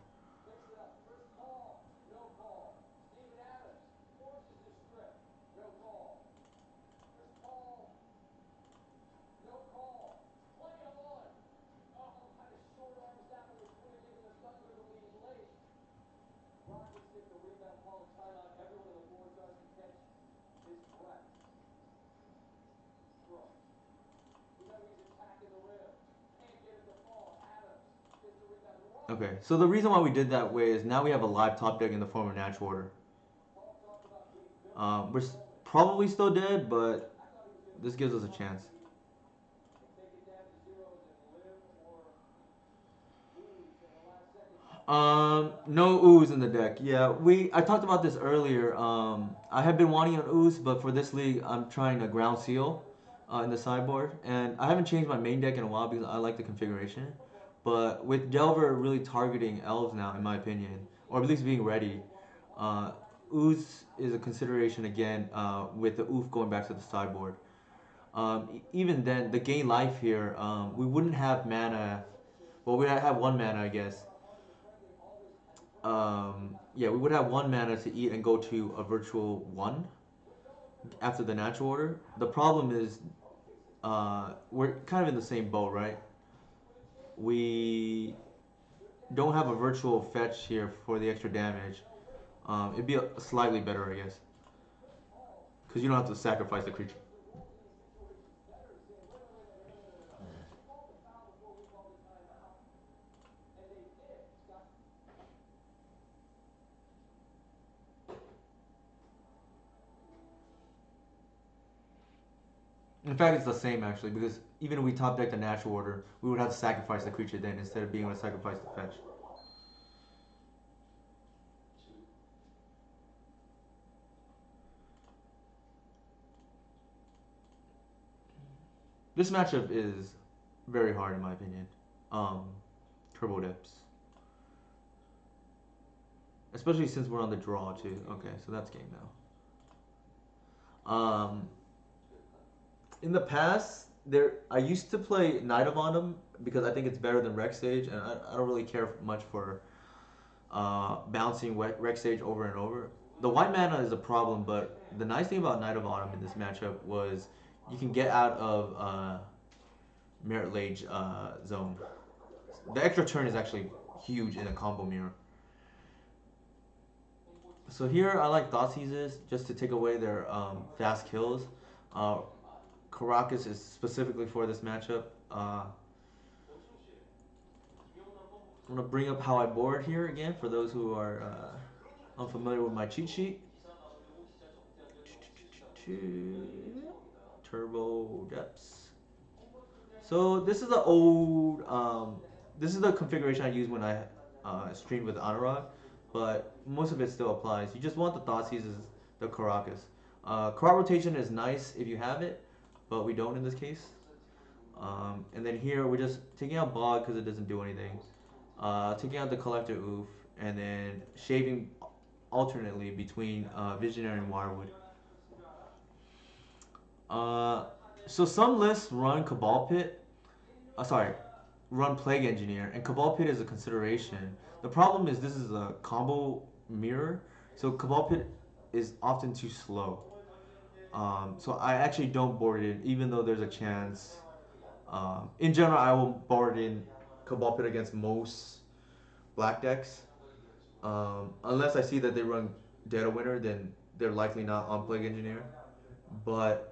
Okay, so the reason why we did that way is now we have a live top deck in the form of natural order. Probably still dead, but this gives us a chance. No ooze in the deck. Yeah, I talked about this earlier. I have been wanting an ooze, but for this league, I'm trying a ground seal in the sideboard, and I haven't changed my main deck in a while because I like the configuration. But with Delver really targeting elves now, in my opinion, or at least being ready, uh, ooze is a consideration again with the oof going back to the sideboard. Even then, the gain life here, we wouldn't have mana. Well, we have one mana, I guess. Yeah, we would have one mana to eat and go to a virtual one after the natural order. The problem is, we're kind of in the same boat, right? We don't have a virtual fetch here for the extra damage. It'd be slightly better, I guess, because you don't have to sacrifice the creature. In fact, it's the same actually, because even if we top deck the natural order, we would have to sacrifice the creature then instead of being able to sacrifice the fetch. This matchup is very hard in my opinion. Um, Turbo Dips. Especially since we're on the draw too. Okay, so that's game now. In the past, I used to play Knight of Autumn because I think it's better than Rex Sage, and I don't really care much for bouncing Rex Sage over and over. The white mana is a problem, but the nice thing about Knight of Autumn in this matchup was you can get out of Merit Lage zone. The extra turn is actually huge in a combo mirror. So here I like Thoughtseizes just to take away their fast kills. Uh, Caracas is specifically for this matchup. I'm gonna bring up how I board here again for those who are unfamiliar with my cheat sheet. Turbo Depths. So this is the old. This is the configuration I use when I stream with Anurag, but most of it still applies. You just want the Thoughtseizes, the Caracas. Crop rotation is nice if you have it, but we don't in this case. And then here we're just taking out Bog because it doesn't do anything. Taking out the Collector Oof, and then shaving alternately between Visionary and Wirewood. Uh, so some lists run Cabal Pit. Sorry, run Plague Engineer, and Cabal Pit is a consideration. The problem is this is a combo mirror, so Cabal Pit is often too slow. So I actually don't board it in, even though there's a chance. In general, I will board in Cabal Pit against most black decks. Unless I see that they run Dead of Winter, then they're likely not on Plague Engineer. But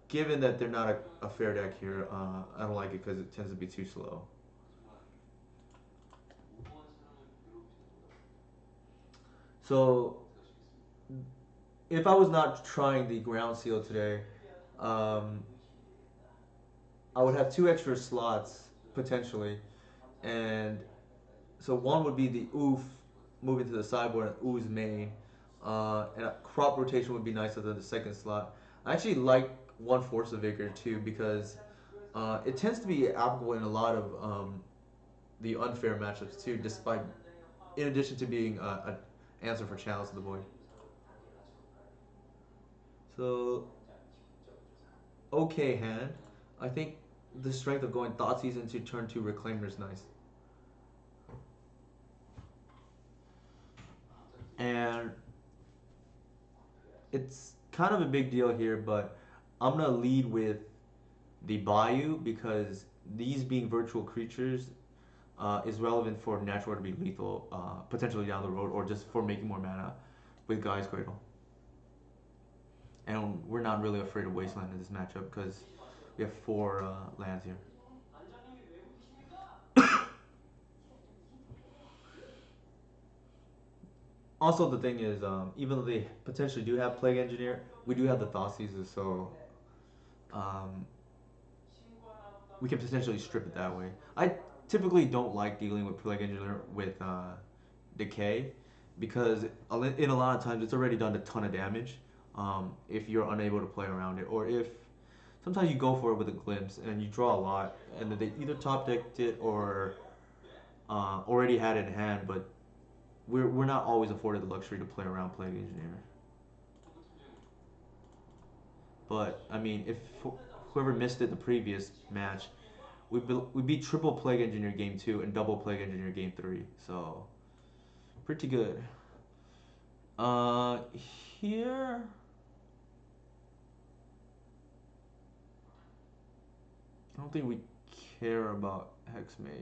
given that they're not a fair deck here, I don't like it because it tends to be too slow. So if I was not trying the ground seal today, um, I would have two extra slots potentially, and so one would be the oof moving to the sideboard and ooze main, and a crop rotation would be nicer than the second slot. I actually like one Force of Vigor too because it tends to be applicable in a lot of the unfair matchups too, despite in addition to being an answer for Chalice of the Void. So okay hand. I think the strength of going Thoughtseize into turn 2 Reclaimer is nice. And it's kind of a big deal here, but I'm gonna lead with the Bayou because these being virtual creatures is relevant for natural to be lethal potentially down the road or just for making more mana with Gaia's Cradle. And we're not really afraid of Wasteland in this matchup because we have 4 lands here. Also, the thing is, even though they potentially do have Plague Engineer, we do have the Thoughtseize, so um, we can potentially strip it that way. I typically don't like dealing with Plague Engineer with Decay because in a lot of times it's already done a ton of damage if you're unable to play around it, or if sometimes you go for it with a glimpse and you draw a lot, and then they either top decked it or already had it in hand, but we're not always afforded the luxury to play around Plague Engineer. But I mean, if whoever missed it the previous match, we beat triple Plague Engineer game two and double Plague Engineer game three, so pretty good. Uh, here I don't think we care about Hex Mage,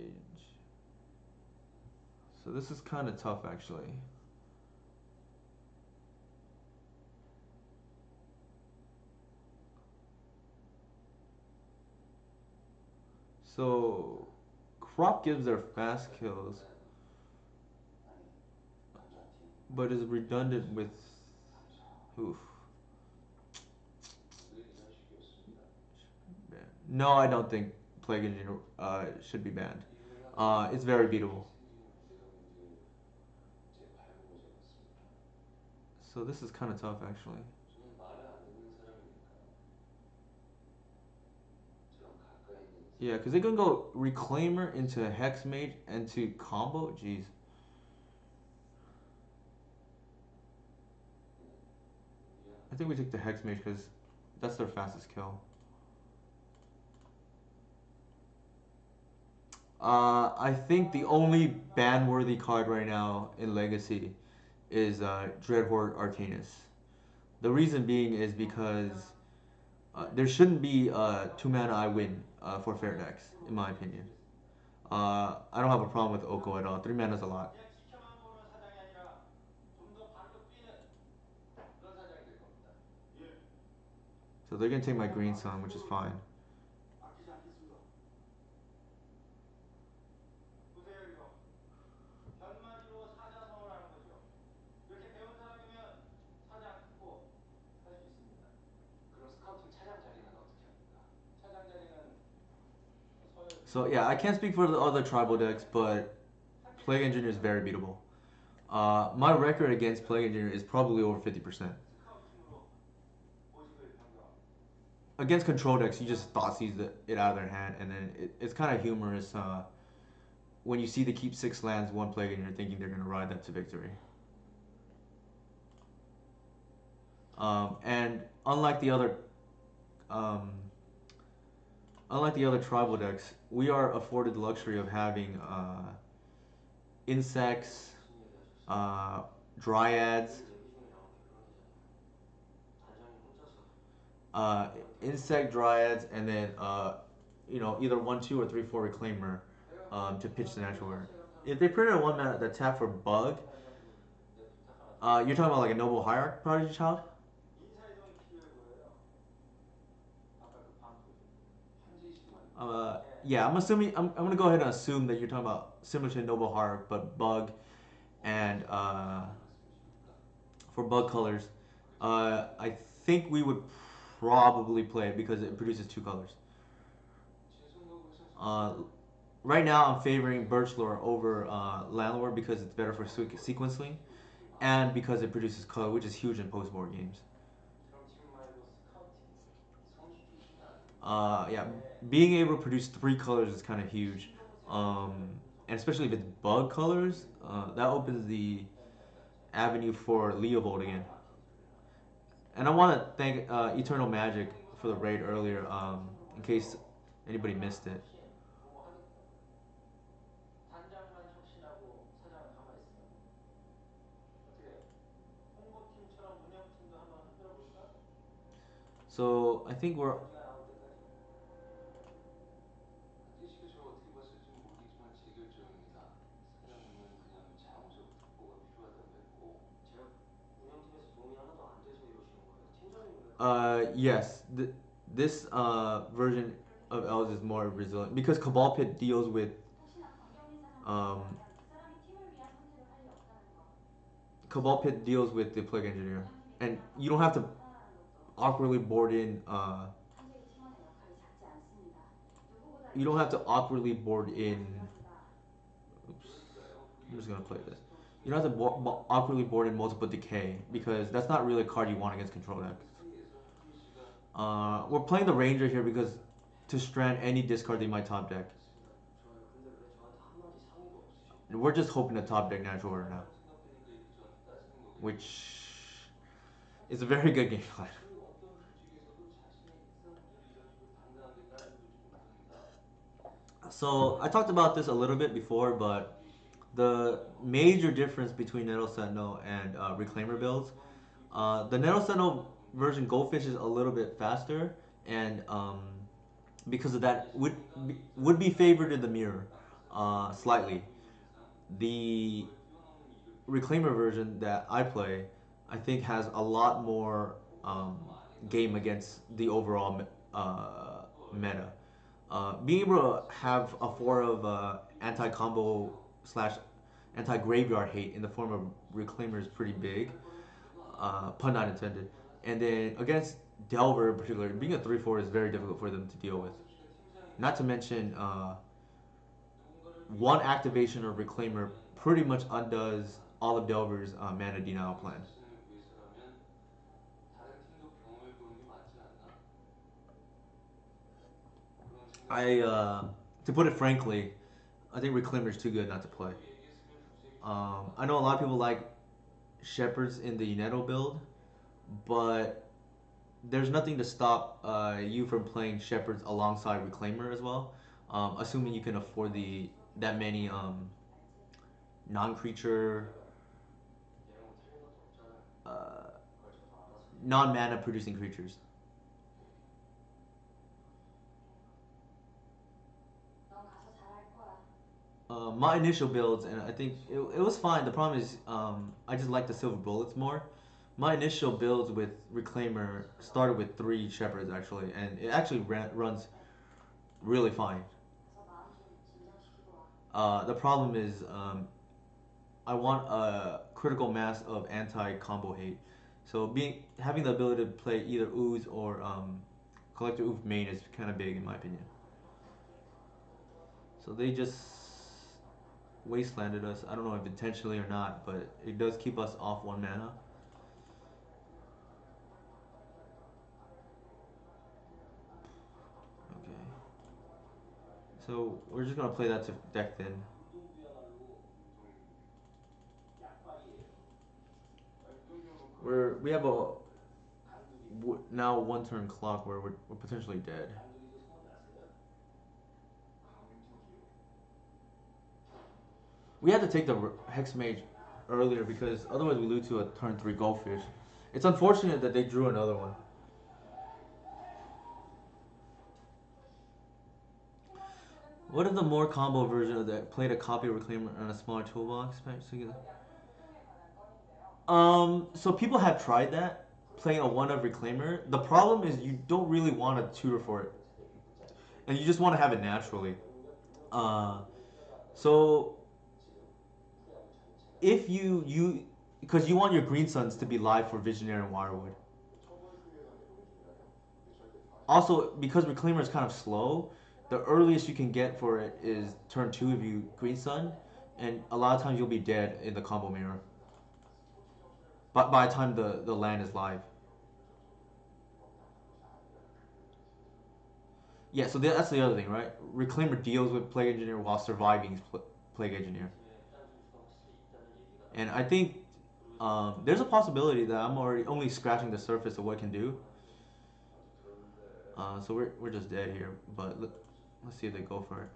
so this is kind of tough actually. So Crop gives their fast kills, but is redundant with oof. No, I don't think Plague Engineer should be banned. It's very beatable. So this is kind of tough actually. Yeah, because they can go Reclaimer into Hex Mage and to combo. Jeez. I think we take the Hex Mage because that's their fastest kill. I think the only ban-worthy card right now in Legacy is Dreadhorde Arcanus. The reason being is because there shouldn't be 2 mana I win for fair decks, in my opinion. I don't have a problem with Oko at all. 3 mana is a lot. So they're gonna take my Green Sun, which is fine. So yeah, I can't speak for the other tribal decks, but Plague Engineer is very beatable. My record against Plague Engineer is probably over 50%. Against control decks, you just Thoughtseize it out of their hand, and then it's kind of humorous when you see they keep 6 lands, 1 Plague Engineer, thinking they're gonna ride that to victory. And um, unlike the other tribal decks, we are afforded the luxury of having insects, uh, dryads, uh, insect dryads, and then either 1/2 or 3/4 reclaimer to pitch the natural order. If they printed a 1 mana that tap for bug, you're talking about like a noble hierarch prodigy child. Yeah, I'm assuming I'm gonna go ahead and assume that you're talking about similar to noble hierarch but bug and for bug colors. I think we would probably play it because it produces 2 colors. Uh, right now, I'm favoring Birchlore over Landlord because it's better for sequencing, and because it produces color, which is huge in post-board games. Yeah, being able to produce 3 colors is kind of huge, um, and especially if it's bug colors, that opens the avenue for Leovold again. And I want to thank Eternal Magic for the raid earlier, in case anybody missed it. So I think we're yes. This version of Elves is more resilient because Cabal Pit deals with um, Cabal Pit deals with the Plague Engineer, and you don't have to awkwardly board in. You don't have to awkwardly board in. Oops, I'm just gonna play this. You don't have to awkwardly board in multiple decay because that's not really a card you want against control decks. We're playing the Ranger here because to strand any discard in my top deck. We're just hoping to top deck Natural Order now, which is a very good game plan. So I talked about this a little bit before, but the major difference between Nettle Sentinel and Reclaimer builds, the Nettle Sentinel version Goldfish is a little bit faster, and because of that would be favored in the mirror slightly. The Reclaimer version that I play, I think, has a lot more game against the overall meta. Being able to have a form of anti-combo slash anti-graveyard hate in the form of Reclaimer is pretty big, pun not intended. And then against Delver in particular, being a 3/4 is very difficult for them to deal with. Not to mention, one activation of Reclaimer pretty much undoes all of Delver's mana denial plan. To put it frankly, I think Reclaimer is too good not to play. I know a lot of people like Shepherds in the Nettle build, but there's nothing to stop you from playing Shepherds alongside Reclaimer as well, assuming you can afford that many non-creature, uh, non-mana producing creatures. My initial builds, and I think it was fine. The problem is, I just like the silver bullets more. My initial builds with Reclaimer started with 3 Shepherds actually, and it actually runs really fine. The problem is, I want a critical mass of anti-combo hate. So having the ability to play either Ooze or Collector Oof main is kind of big in my opinion. So they just wastelanded us. I don't know if intentionally or not, but it does keep us off 1 mana. Okay. So we're just gonna play that to deck thin. We have a now 1 turn clock where we're potentially dead. We had to take the Hex Mage earlier because otherwise we lose to a turn 3 Goldfish. It's unfortunate that they drew another one. What if the more combo version of that played a copy of Reclaimer and a smaller toolbox? So people have tried that, playing a 1 of Reclaimer. The problem is you don't really want to tutor for it, and you just want to have it naturally. So if because you want your Green Suns to be live for Visionary and Wirewood. Also, because Reclaimer is kind of slow, the earliest you can get for it is turn 2 if you Green Sun, and a lot of times you'll be dead in the combo mirror. But by the time the land is live. Yeah, so that's the other thing, right? Reclaimer deals with Plague Engineer while surviving Plague Engineer. And I think there's a possibility that I'm already only scratching the surface of what it can do. So we're just dead here, but let's see if they go for it.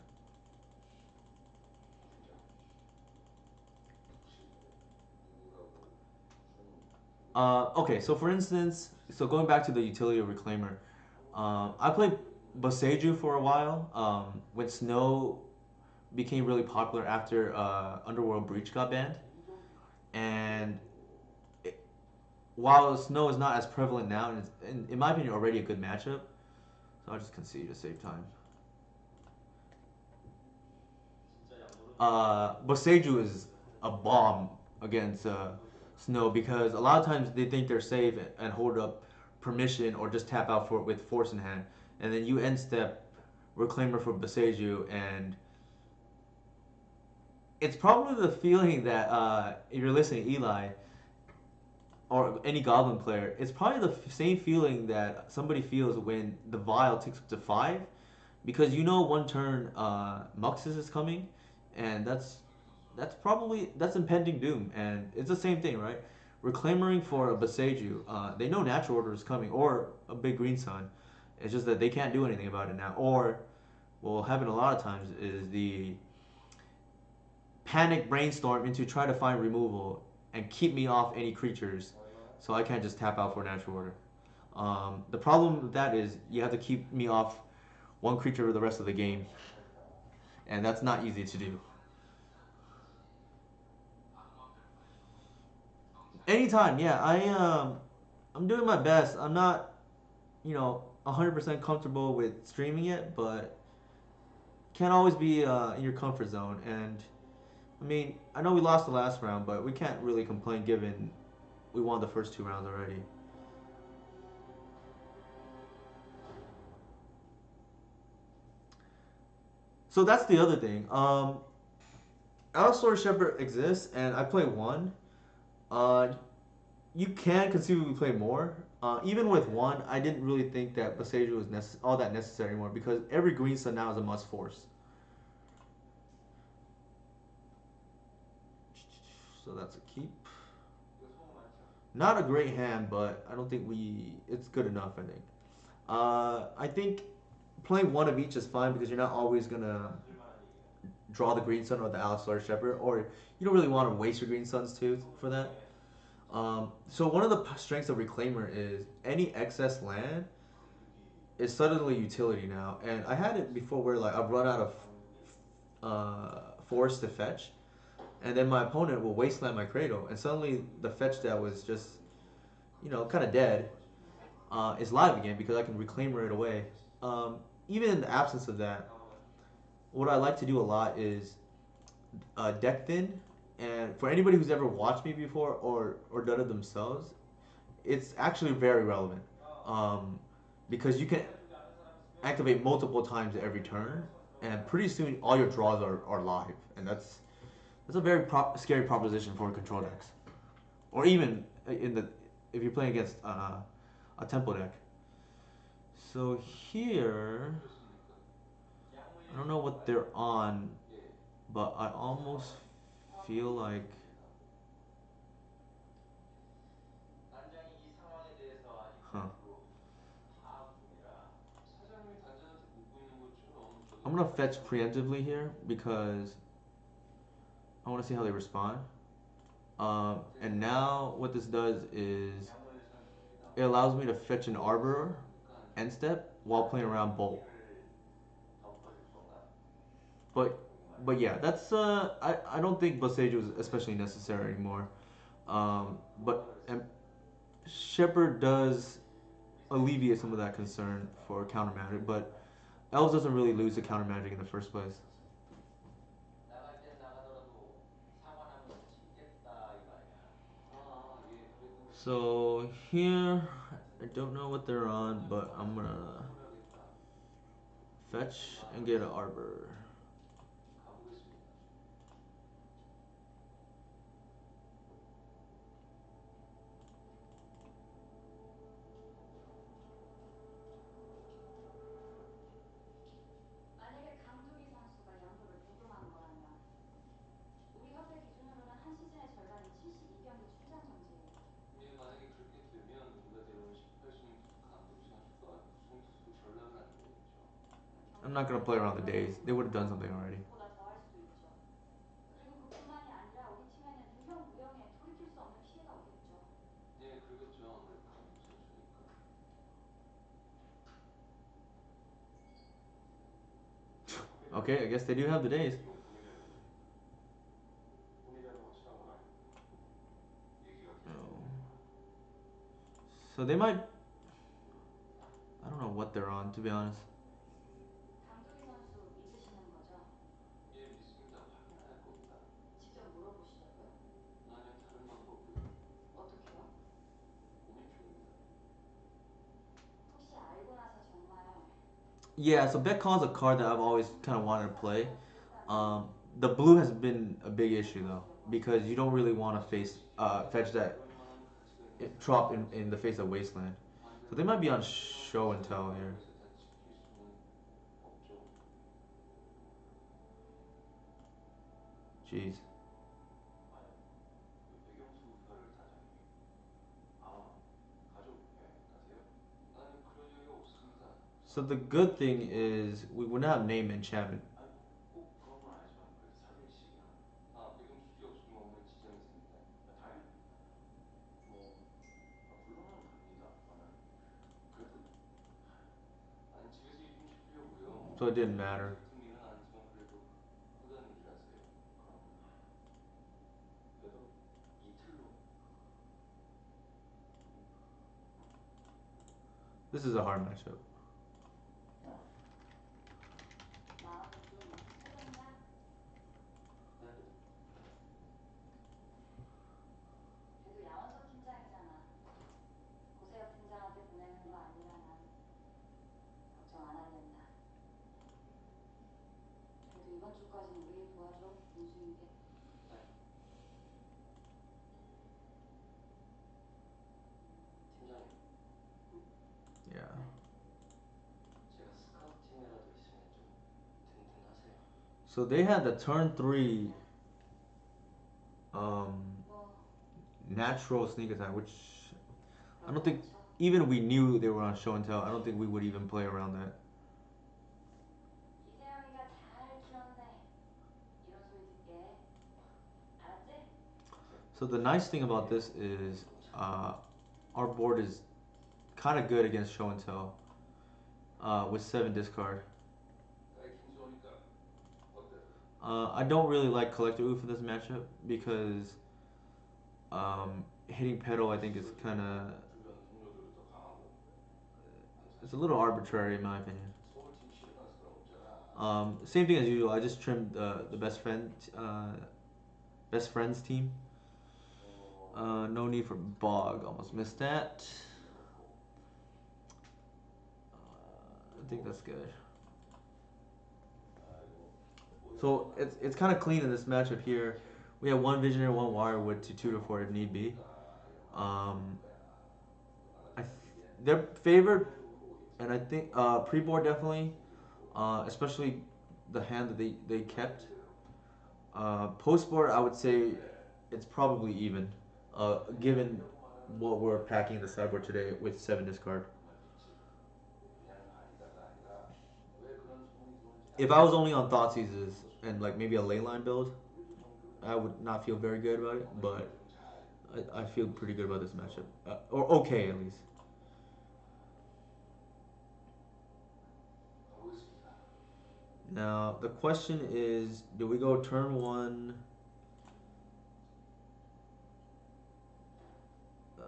Okay, so for instance, going back to the utility of Reclaimer, I played Boseiju for a while when Snow became really popular after Underworld Breach got banned, and while Snow is not as prevalent now, and it's in my opinion already a good matchup, so I'll just concede to save time. Boseiju is a bomb against No, because a lot of times they think they're safe and hold up permission or just tap out for with force in hand, and then you end step Reclaimer for Boseiju, and it's probably the feeling that if you're listening to Eli or any Goblin player, it's probably the same feeling that somebody feels when the Vial ticks up to 5, because you know one turn Muxus is coming, and that's probably that's impending doom, and it's the same thing, right? Reclaiming for a Boseiju, they know Natural Order is coming or a big Green Sun. It's just that they can't do anything about it now. Or what will happen a lot of times is the panic brainstorm into try to find removal and keep me off any creatures, so I can't just tap out for Natural Order. The problem with that is you have to keep me off one creature for the rest of the game, and that's not easy to do. Anytime, yeah. I'm doing my best. I'm not, 100% comfortable with streaming it, but can't always be in your comfort zone. And I mean, I know we lost the last round, but we can't really complain given we won the first 2 rounds already. So that's the other thing. Allosaurus Shepherd exists, and I play one. Uh, you can conceivably play more. Even with one, I didn't really think that Boseiju was all that necessary anymore because every Green Sun now is a must force. So that's a keep. Not a great hand, but I don't think it's good enough. I think. I think playing one of each is fine because you're not always gonna draw the Green Sun or the Allosaurus Shepherd, or you don't really want to waste your Green Suns too for that. So one of the strengths of Reclaimer is any excess land is suddenly utility now, and I had it before where like I've run out of force to fetch, and then my opponent will wasteland my Cradle, and suddenly the fetch that was just kind of dead is live again because I can reclaim right away. Even in the absence of that, what I like to do a lot is deck thin, and for anybody who's ever watched me before or done it themselves, it's actually very relevant because you can activate multiple times every turn, and pretty soon all your draws are live, and that's a very scary proposition for control decks, or even in the if you're playing against a tempo deck. So here, I don't know what they're on, but I almost feel like. Huh. I'm gonna fetch preemptively here because I want to see how they respond. And now what this does is it allows me to fetch an Arbor end step while playing around Bolt. But yeah, that's I don't think Boseiju is especially necessary anymore. But Shepherd does alleviate some of that concern for counter magic, but Elves doesn't really lose to counter magic in the first place. So here, I don't know what they're on, but I'm gonna fetch and get an Arbor. 만약에 강두리 선수가 연도를 부종한 거라면 우리 협회 기준으로는 한 시즌의 절반이 72경기 출장 정지예요. I'm not gonna play around the days. They would have done something already. 보다 더할 수도 있죠. 그리고 그뿐만이 아니라 우리 팀에는 유형 무형에 돌이킬 수 없는 피해가 오겠죠. Okay, I guess they do have the days. Oh. So they might. I don't know what they're on, to be honest. 강두리 선수 믿으시는 거죠? 직접 물어보시려고요? Yeah, so Betcon is a card that I've always kind of wanted to play. Um, the blue has been a big issue though because you don't really want to face fetch that trop in the face of Wasteland. So they might be on show and tell here. Jeez. So the good thing is we would not have name enchantment. So it didn't matter. This is a hard matchup. 마음이 좀 후련했나? 걔도 양원석 팀장이잖아. 고세혁 팀장한테 보내는 거 아니라 난 걱정 안 하겠다. 그래도 이번 주까지는 우리 도와줘, 민수인게. Yeah. So they had the turn 3 um, 뭐 natural sneak attack, which I don't 그렇게 think 쳐. even if we knew they were on show and tell, I don't think we would even play around that. 이세영이가 잘 키웠네. 이런 소리 듣게. 알았지? So the nice thing about this is our board is kind of good against show and tell with 7 discard. I don't really like Collector Oof for this matchup because hitting pedal I think is kind of it's a little arbitrary in my opinion. Same thing as usual. I just trimmed the best friends team. No need for bog. Almost missed that. I think that's good. So it's kind of clean in this matchup here. We have one Visionary, one Wirewood to tutor for if need be. Um, they're favored, and I think pre-board definitely, especially the hand that they kept. Post-board, I would say it's probably even, given what we're packing in the sideboard today with 7 discard. If I was only on Thoughtseizes and like maybe a leyline build, I would not feel very good about it, but I feel pretty good about this matchup, or okay at least. Now the question is, do we go turn 1? I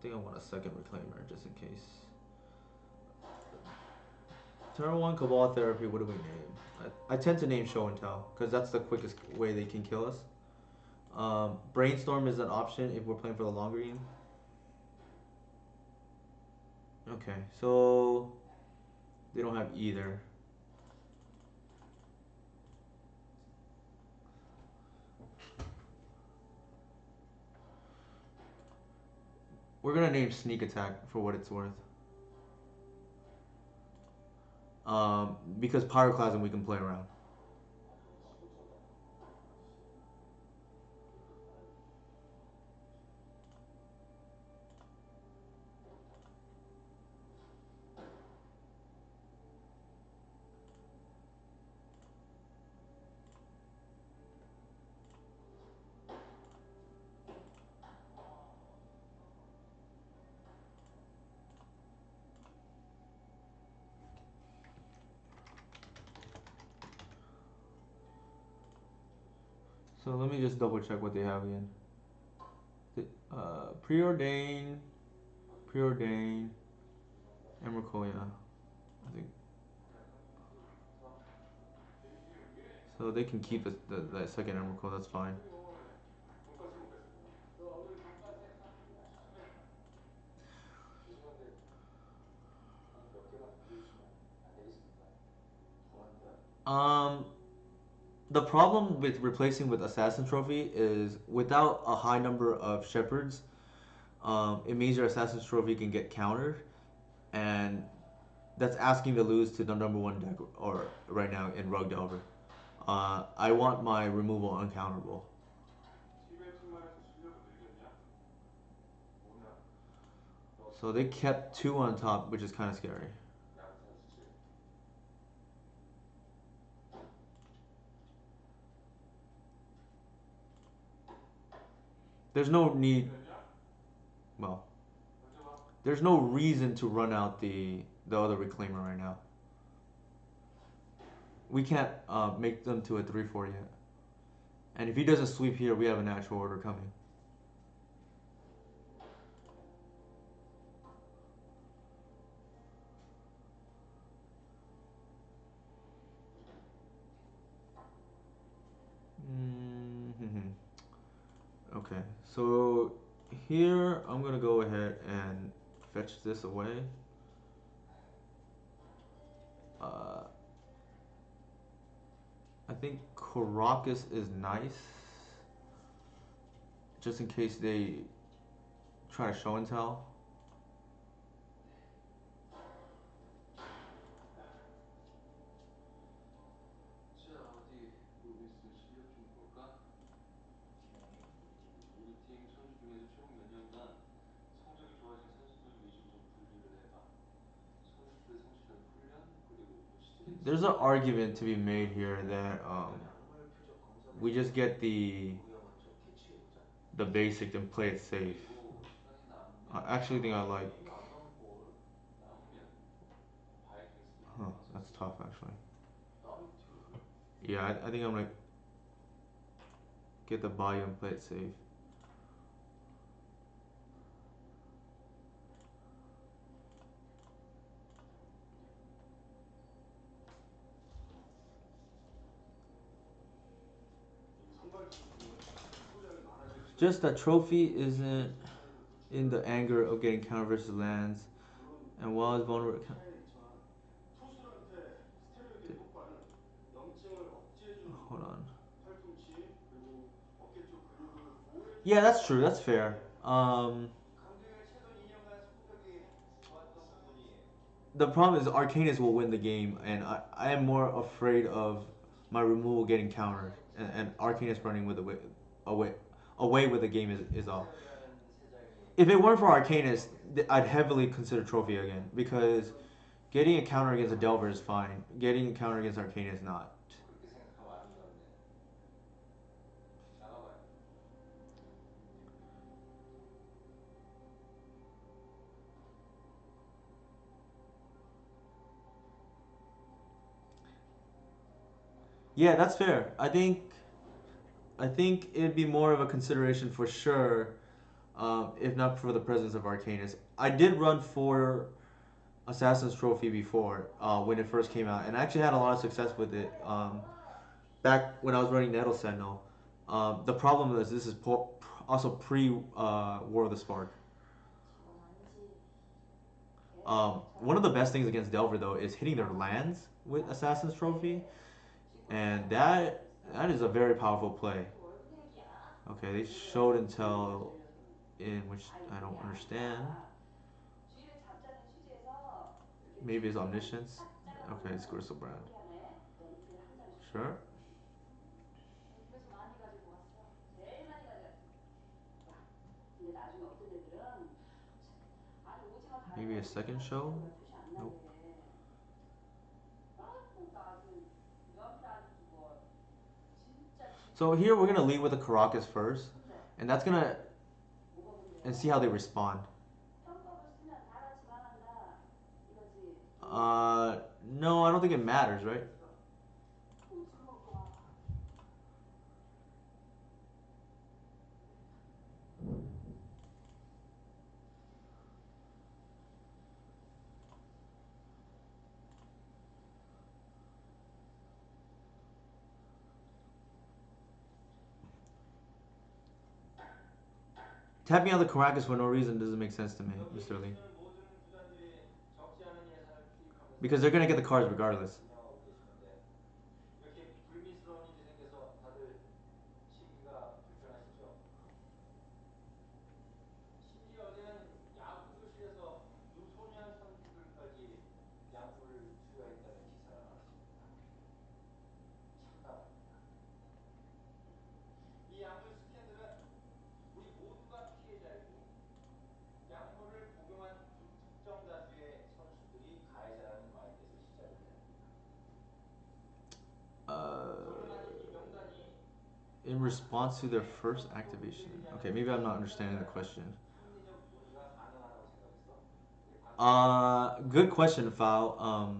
think I want a second reclaimer just in case. Turn 1 Cabal Therapy, what do we name? I tend to name Show and Tell because that's the quickest way they can kill us. Brainstorm is an option if we're playing for the longer game. Okay, so they don't have either. We're gonna name Sneak Attack for what it's worth. Because Pyroclasm we can play around. So let me just double check what they have again. Preordain, Preordain, Emrakul, yeah. I think so. They can keep that second Emrakul. That's fine. Um, the problem with replacing with Assassin Trophy is without a high number of shepherds, it means your Assassin's Trophy can get countered, and that's asking to lose to the number one deck or right now in Rug Delver. I want my removal uncounterable. So they kept two on top, which is kind of scary. There's no need. Well, there's no reason to run out the other reclaimer right now. We can't make them to a 3/4 yet. And if he doesn't sweep here, we have a natural order coming. Mm-hmm. Okay, so here I'm gonna go ahead and fetch this away. Uh, I think Karakas is nice, just in case they try to show and tell. There's an argument to be made here that we just get the basic and play it safe. I actually think I like. Huh, that's tough actually. Yeah, I think I'm gonna get the Bayou and play it safe. Just that trophy isn't in the anger of getting counter versus lands, and while it's vulnerable. Hold on. Yeah, that's true. That's fair. The problem is Arcanus will win the game, and I am more afraid of my removal getting countered, and Arcanus running with away, away with the game is off. If it weren't for Arcanus, I'd heavily consider Trophy again because getting a counter against a Delver is fine. Getting a counter against Arcanus is not. Yeah, that's fair. I think it'd be more of a consideration for sure, if not for the presence of Arcanus. I did run for Assassin's Trophy before when it first came out, and I actually had a lot of success with it back when I was running Nettle Sentinel. The problem is this is also pre War of the Spark. One of the best things against Delver though is hitting their lands with Assassin's Trophy, and that is a very powerful play. Okay, they showed and tell in which I don't understand. Maybe it's omniscience. Okay, it's Griselbrand. Sure. 집에서 많이 가지고 왔어. 제일 많이 가져갔어. 야, 근데 나중에 어떤 애들은 아니 오징어 다른 Maybe 거 a second 그렇게 show. 하면 표시 안 나게. Nope. 아이고 나그 연필 안 주고 진짜 So here we're gonna lead with the Caracas first, 근데 and that's gonna 뭐가 and 문제야? see how they respond. 편법을 쓰면 다 같이 망한다. 이거지. No, I don't think it matters, right? 오징어가 Tapping out the Caracas for no reason doesn't make sense to me, Mr. Lee. Because they're gonna get the cards regardless. In response to their first activation. Okay, maybe I'm not understanding the question. Good question, Fao.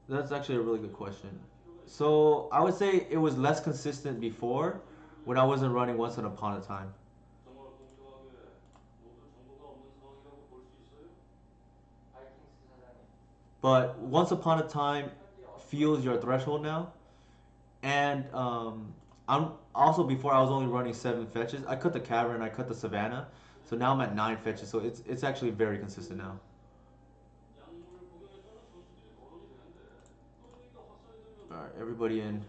That's actually a really good question. So I would say it was less consistent before, when I wasn't running Once Upon a Time. But Once Upon a Time feels your threshold now, and I'm also before I was only running 7 fetches. I cut the cavern, I cut the savannah, so now I'm at 9 fetches. So it's actually very consistent now. All right, everybody in.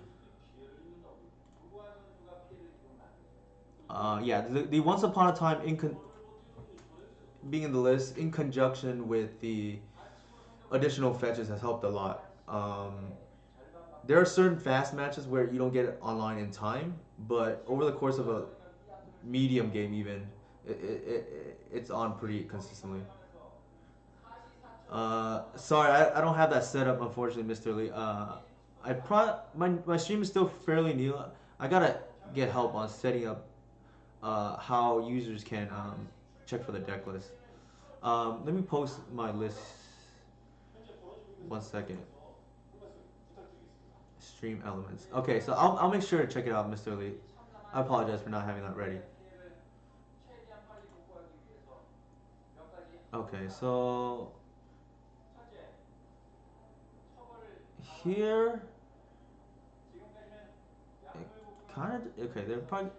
Yeah, the Once Upon a Time being in the list in conjunction with the additional fetches has helped a lot. There are certain fast matches where you don't get it online in time, but over the course of a medium game, even it's on pretty consistently. Sorry, I don't have that set up, unfortunately, Mr. Lee. My stream is still fairly new. I gotta get help on setting up how users can check for the deck list. Let me post my list. 1 second. Stream elements. Okay, so I'll make sure to check it out, Mr. Lee. I apologize for not having that ready. Okay, so here it kind of okay.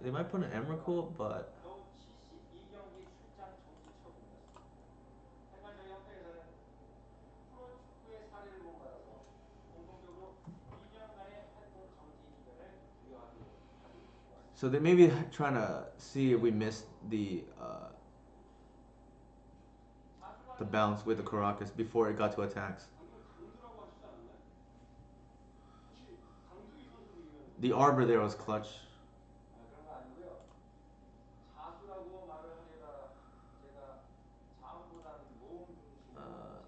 They might put an Emrakul, but so they may be trying to see if we missed the bounce with the Caracas before it got to attacks. The Arbor there was clutch.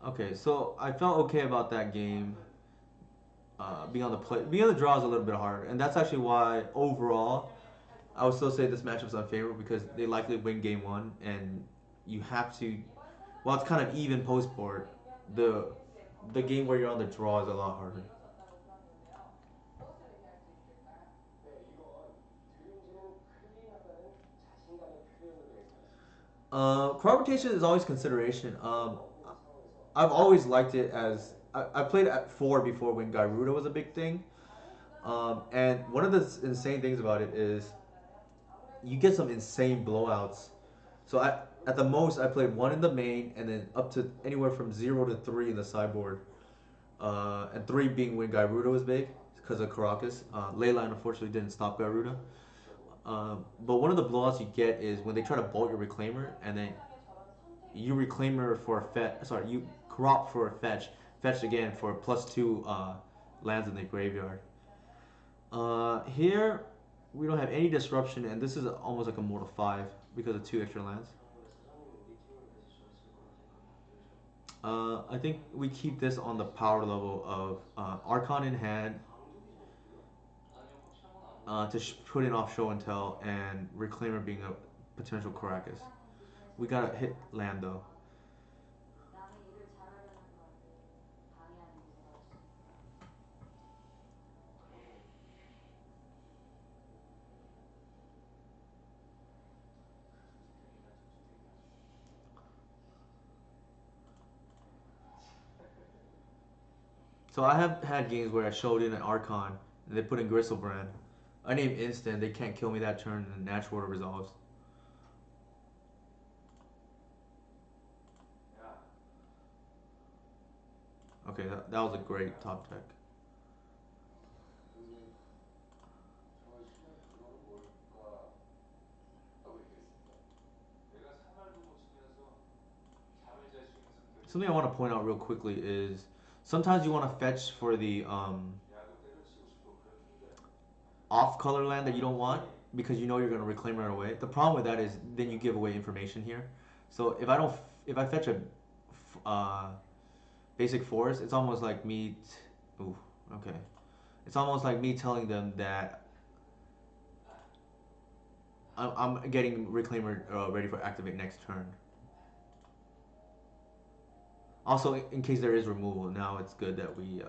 Okay, so I felt okay about that game. Being on the draw is a little bit hard, and that's actually why overall I would still say this matchup's unfavorable because they likely win game one, and you have to. While it's kind of even post board, the the game where you're on the draw is a lot harder. Crop rotation is always consideration. I've always liked it as I played at 4 before when Gyruda was a big thing. And one of the insane things about it is you get some insane blowouts. So at the most I played 1 in the main and then up to anywhere from 0 to 3 in the sideboard. And 3 being when Gyruda was big because of Caracas. Leyline unfortunately didn't stop Gyruda. But one of the blowouts you get is when they try to bolt your Reclaimer and then you Reclaimer for a fetch. Sorry, you crop for a fetch again for +2 lands in the graveyard. Here we don't have any disruption, and this is almost like a Mortal 5 because of 2 extra lands. I think we keep this on the power level of Archon in hand to put in off show and tell, and Reclaimer being a potential Caracas. We gotta hit land though. So I have had games where I showed in an Archon and they put in Gristlebrand. I name instant, they can't kill me that turn, and the natural order resolves. Okay, that was a great top deck. Something I want to point out real quickly is sometimes you want to fetch for the off color land that you don't want because you know you're going to reclaim right away. The problem with that is then you give away information here. So if I fetch a uh, basic forest, it's almost like me. Ooh, okay. It's almost like me telling them that I'm getting Reclaimer ready for activate next turn. Also, in case there is removal, now it's good that we.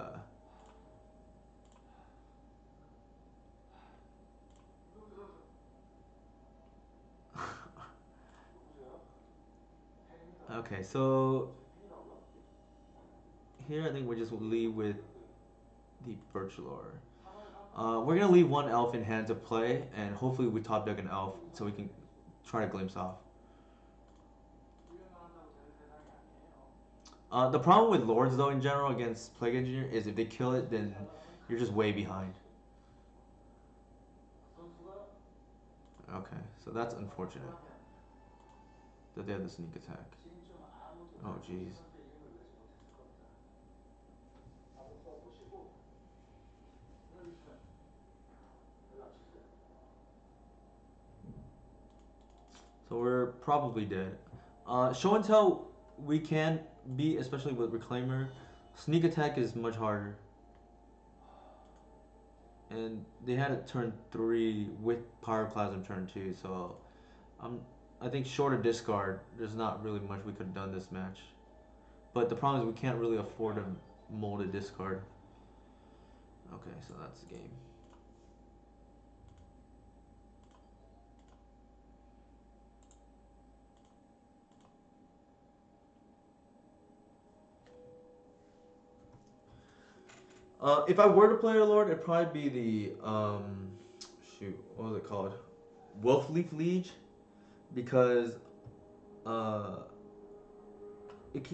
Okay, so here I think we just leave with the Birchlore. We're gonna leave one elf in hand to play, and hopefully we top deck an elf so we can try to glimpse off. The problem with lords though in general against Plague Engineer is if they kill it, then you're just way behind. Okay, so that's unfortunate that they have the sneak attack. Oh jeez. So we're probably dead. Show and tell we can beat, especially with Reclaimer. Sneak attack is much harder. And they had it turn 3 with Pyroclasm turn 2, so I think short of discard, there's not really much we could have done this match. But the problem is we can't really afford a molded discard. Okay, so that's the game. If I were to play a lord, it'd probably be the shoot, what was it called? Wolfleaf Liege, because uh, it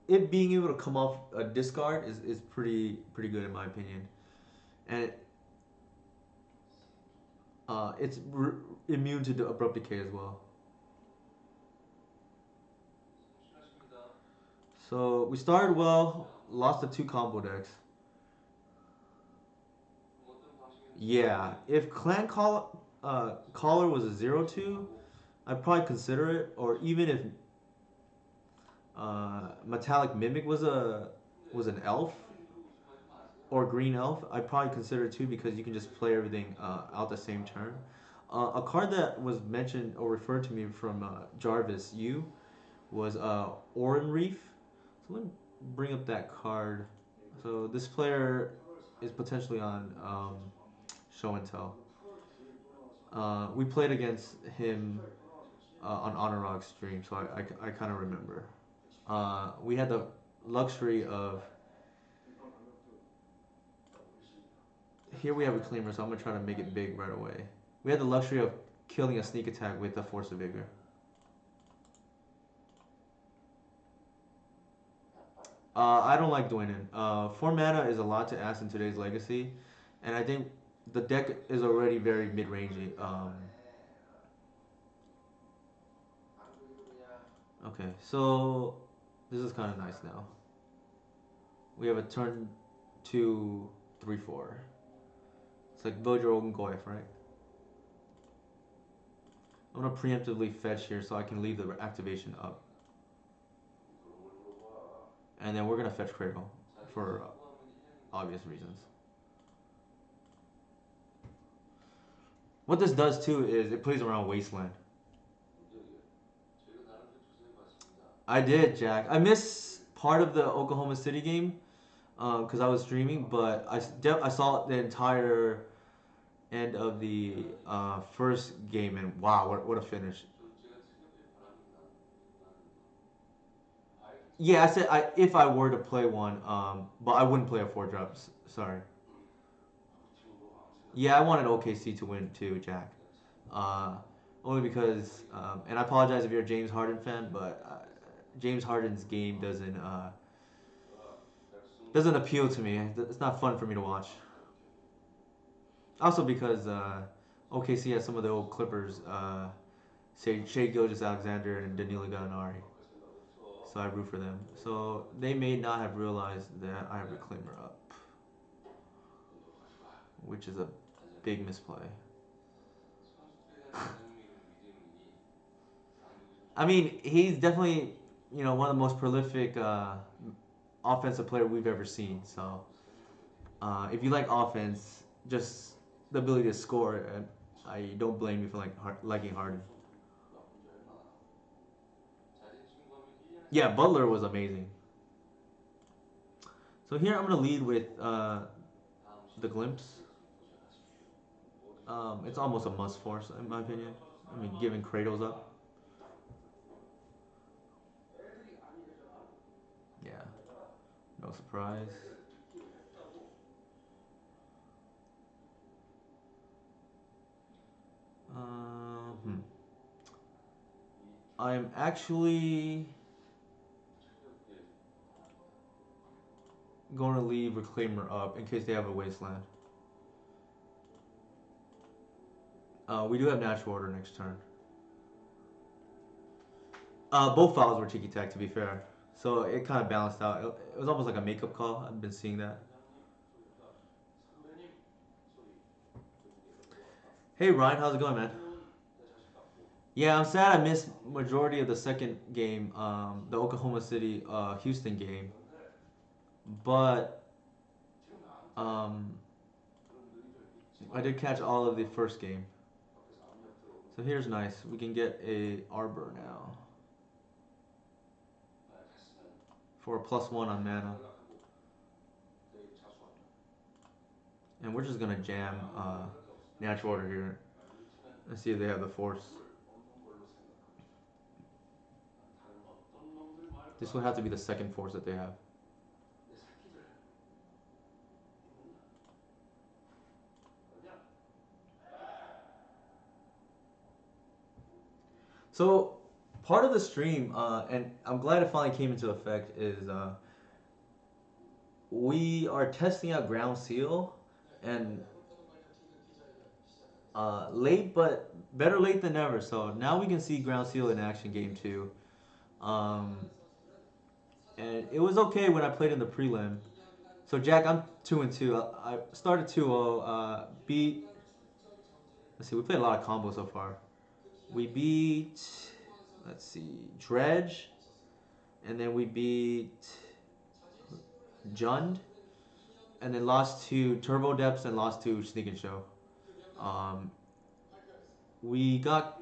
it being able to come off a discard is pretty good in my opinion, and it's immune to the abrupt decay as well. So we started well, lost the 2 combo decks. Yeah, if Caller was a 0-2, I'd probably consider it, or even if Metallic Mimic was an elf or green elf, I'd probably consider it too because you can just play everything out the same turn. A card that was mentioned or referred to me from Jarvis U was Orin Reef. So let me bring up that card. So this player is potentially on Show and Tell. We played against him on Honorog stream, so I kind of remember. We had the luxury of. Here we have a Reclaimer, so I'm going to try to make it big right away. We had the luxury of killing a sneak attack with the Force of Vigor. I don't like Dwayne. 4 mana is a lot to ask in today's Legacy, and I think the deck is already very mid-rangey. Okay, so this is kind of nice now. We have a turn 2, 3, 4. It's like Bojo Ogungoyf, right? I'm gonna preemptively fetch here so I can leave the activation up. And then we're gonna fetch Cradle for obvious reasons. What this does too is it plays around Wasteland. I did, Jack. I missed part of the Oklahoma City game because I was streaming, but I saw the entire end of the first game, and wow, what a finish! Yeah, I said if I were to play one, but I wouldn't play a 4-drop. Sorry. Yeah, I wanted OKC to win too, Jack. Uh, Only because, and I apologize if you're a James Harden fan, but James Harden's game doesn't appeal to me. It's not fun for me to watch. Also because OKC has some of the old Clippers, say Shai Gilgeous-Alexander and Danilo Gallinari. So I root for them. So they may not have realized that I have Reclaimer up, which is a big misplay. I mean, he's definitely one of the most prolific offensive player we've ever seen. So If you like offense, just the ability to score, and I don't blame you for liking Harden. Yeah, Butler was amazing. So here I'm gonna lead with the glimpse. It's almost a must force in my opinion. I mean, giving Kratos up. Yeah, no surprise. Hmm. I'm actually going to leave Reclaimer up in case they have a Wasteland. We do have Natural Order next turn. Both files were Tiki Tak, to be fair. So it kind of balanced out. It was almost like a makeup call. I've been seeing that. Hey Ryan, how's it going, man? Yeah, I'm sad I missed majority of the second game, the Oklahoma City Houston game. But um, I did catch all of the first game. So here's nice. We can get a Arbor now for a +1 on mana. And we're just gonna jam Natural Order here and see if they have the force. This would have to be the second force that they have. So part of the stream, and I'm glad it finally came into effect, is we are testing out Ground Seal, and late, but better late than never. So now we can see Ground Seal in action game two. Um, and it was okay when I played in the prelim. So Jack, I'm 2-2. I started 2-0. Beat. Let's see, we played a lot of combos so far. We beat. Let's see, Dredge, and then we beat Jund, and then lost to Turbo Depths and lost to Sneak and Show. Um, we got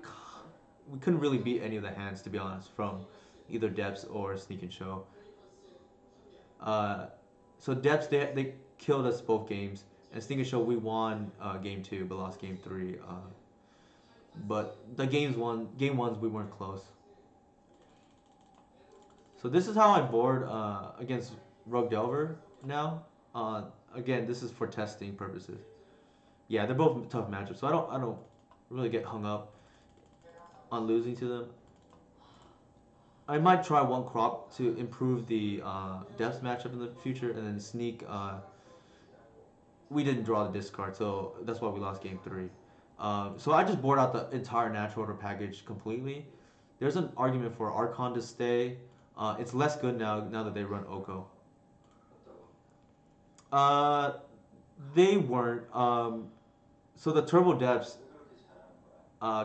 we couldn't really beat any of the hands to be honest from either Depths or Sneak and Show. Uh, so Depths they killed us both games, and Sneak and Show we won game two but lost game three. But the game ones we weren't close. So this is how I board against Rogue Delver now. Uh, Again, this is for testing purposes. Yeah, they're both tough matchups, so I don't really get hung up on losing to them. I might try one crop to improve the depth matchup in the future, and then sneak. We didn't draw the discard, so that's why we lost game three. So I just bored out the entire natural order package completely. There's an argument for Archon to stay. It's less good now that they run Oko. Uh, they weren't. So the Turbo Depths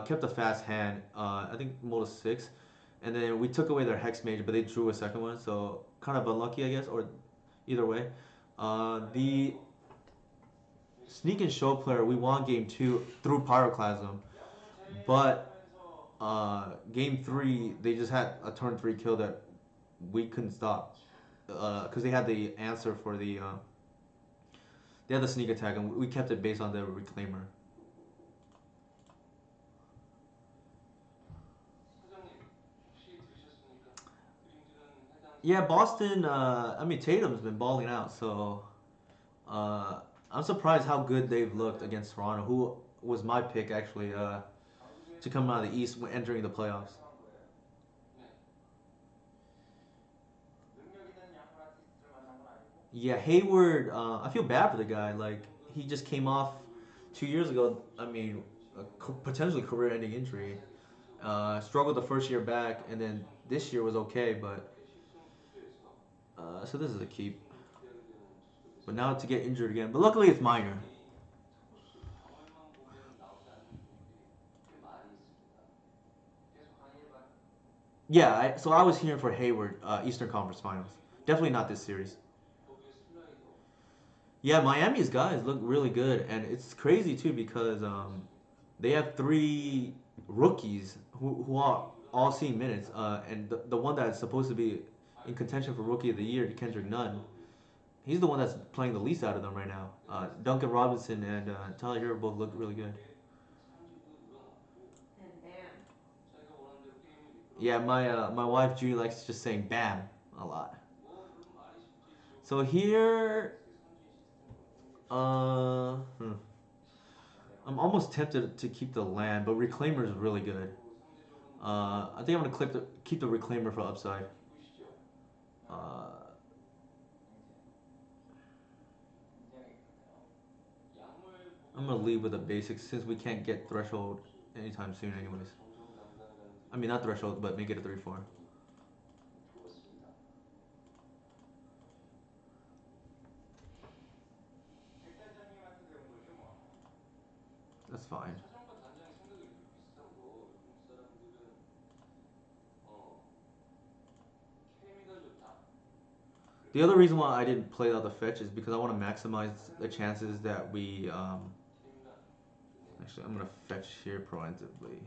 kept a fast hand. I think Modus 6. And then we took away their Hex Mage, but they drew a second one, so kind of unlucky, I guess, or either way. The Sneak and Show player, we won game two through Pyroclasm, but game three, they just had a turn three kill that we couldn't stop. Because they had the answer for they had the sneak attack, and we kept it based on the Reclaimer. Yeah, Boston. I mean, Tatum's been balling out, so uh, I'm surprised how good they've looked against Toronto, who was my pick actually to come out of the East when entering the playoffs. Yeah, Hayward. I feel bad for the guy. Like he just came off 2 years ago. I mean, a potentially career-ending injury. Struggled the first year back, and then this year was okay, but so this is a keep. But now to get injured again, but luckily it's minor. Yeah, so I was here for Hayward, Eastern Conference Finals. Definitely not this series. Yeah, Miami's guys look really good, and it's crazy too because they have three rookies who are all seeing minutes. And the one that's supposed to be in contention for Rookie of the Year, Kendrick Nunn, he's the one that's playing the least out of them right now. Duncan Robinson and Tyler Hero both look really good. And bam. Yeah, my wife Judy likes just saying "bam" a lot. So here, hmm, I'm almost tempted to keep the land, but Reclaimer is really good. I think I'm gonna keep the Reclaimer for upside. Uh, I'm gonna leave with the basics since we can't get threshold anytime soon, anyways. I mean, not threshold, but make it a 3/4. That's fine. The other reason why I didn't play out the fetch is because I want to maximize the chances that we. Actually, I'm gonna fetch here proactively.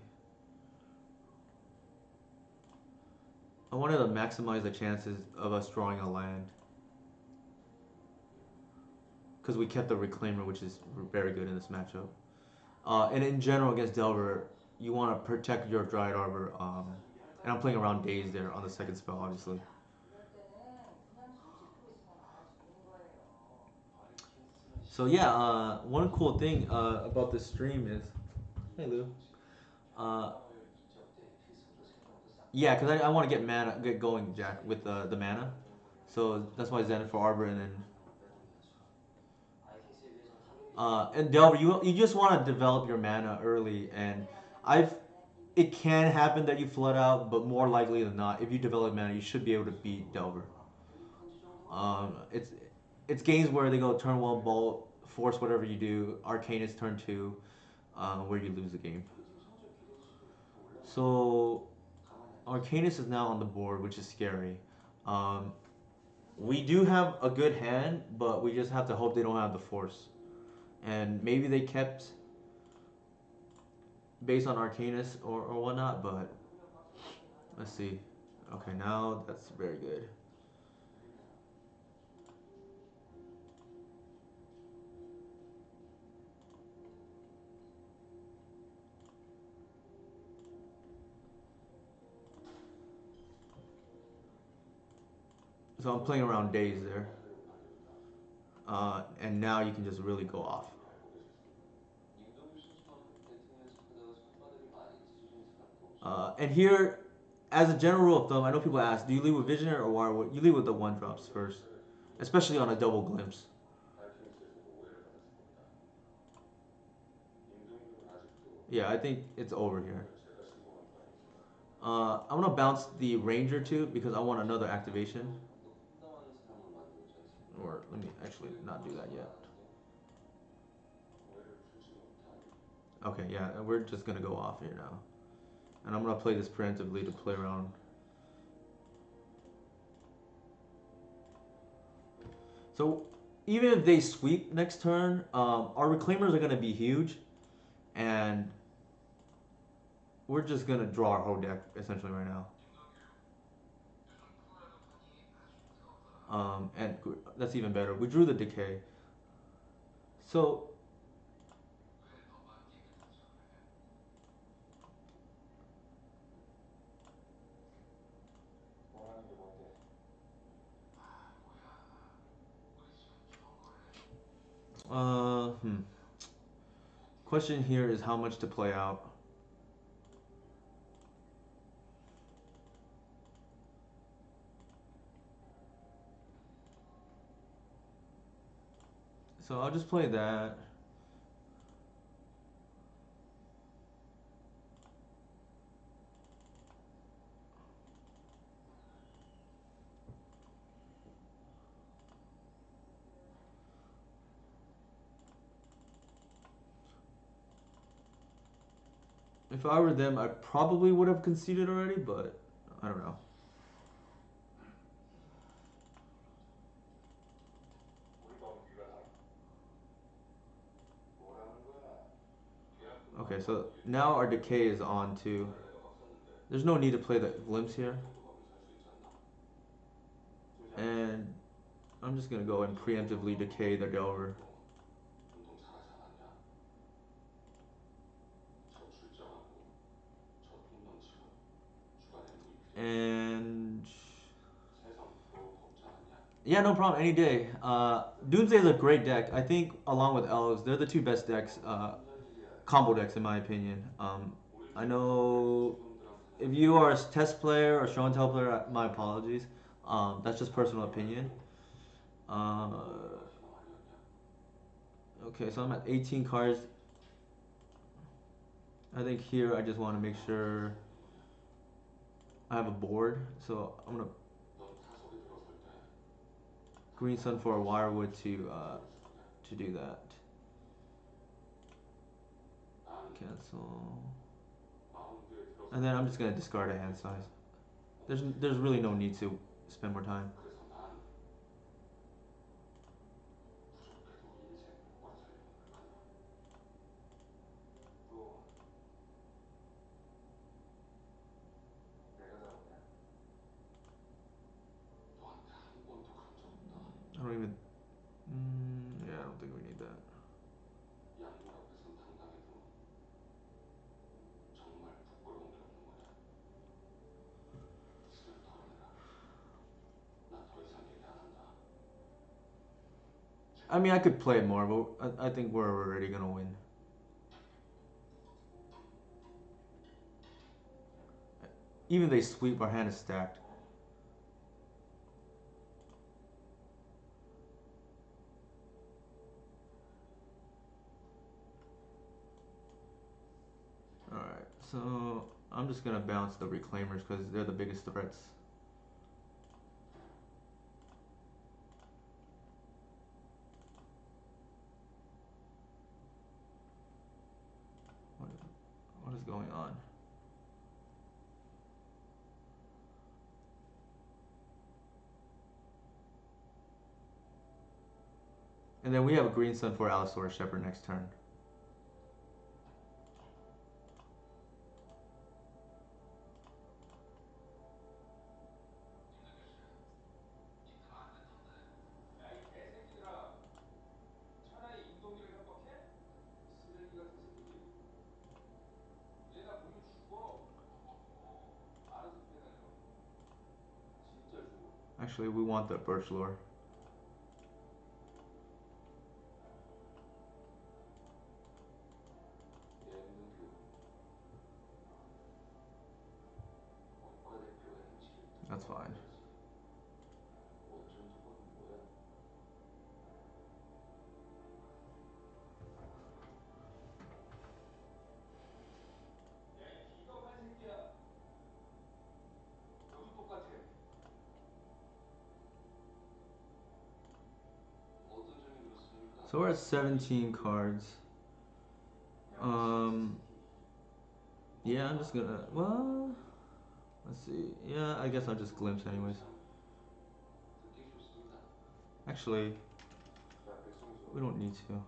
I wanted to maximize the chances of us drawing a land because we kept the Reclaimer, which is very good in this matchup. And in general against Delver, you want to protect your Dryad Arbor. And I'm playing around Days there on the second spell, obviously. 이럴 때는 그냥 간직하고 있으면 알아주는 거예요. So yeah, one cool thing about this stream is, hey Lou, uh, yeah, because I want to get mana, get going, Jack, with the mana. So that's why Zenith for Arbor, and then and Delver, you just want to develop your mana early, and I've it can happen that you flood out, but more likely than not, if you develop mana, you should be able to beat Delver. It's games where they go turn one bolt, force whatever you do, Arcanist turn two, where you lose the game. So Arcanist is now on the board, which is scary. Um, we do have a good hand, but we just have to hope they don't have the force. And maybe they kept based on Arcanist or whatnot, but let's see. Okay, now that's very good. So I'm playing around Days there. And now you can just really go off. And here, as a general rule of thumb, I know people ask, do you lead with Visionary or Wirewood? You lead with the one drops first, especially on a double glimpse. Yeah, I think it's over here. I'm gonna bounce the Ranger too because I want another activation. Or let me actually not do that yet. Okay, yeah, we're just gonna go off here now. And I'm gonna play this preemptively to play around. So even if they sweep next turn, our Reclaimers are gonna be huge, and we're just gonna draw our whole deck essentially right now. And that's even better. We drew the Decay. So hmm. Question here is how much to play out. So I'll just play that. If I were them, I probably would have conceded already, but I don't know. Okay, so now our decay is on too. There's no need to play the glimpse here. And I'm just gonna go and preemptively decay the Delver. And yeah, no problem. Any day. Doomsday is a great deck. I think along with Elves, they're the two best decks, combo decks in my opinion. I know if you are a test player or show and tell player, my apologies. That's just personal opinion. Uh, okay, so I'm at 18 cards. I think here I just want to make sure I have a board. So I'm gonna Green Sun for a Wirewood to do that. Cancel. And then I'm just gonna discard a hand size. There's really no need to spend more time. I don't even. Yeah, I don't think we need that. I mean, I could play it more, but I think we're already gonna win. Even if they sweep, our hand is stacked. Alright, so I'm just gonna bounce the Reclaimers because they're the biggest threats. What is going on? And then we have a Green Sun for Allosaurus Shepherd next turn. Actually, we want the Birch Lore. That's fine. So we're at 17 cards. Um, yeah, I'm just gonna. Well, let's see. Yeah, I guess I'll just glimpse anyways. Actually, we don't need to.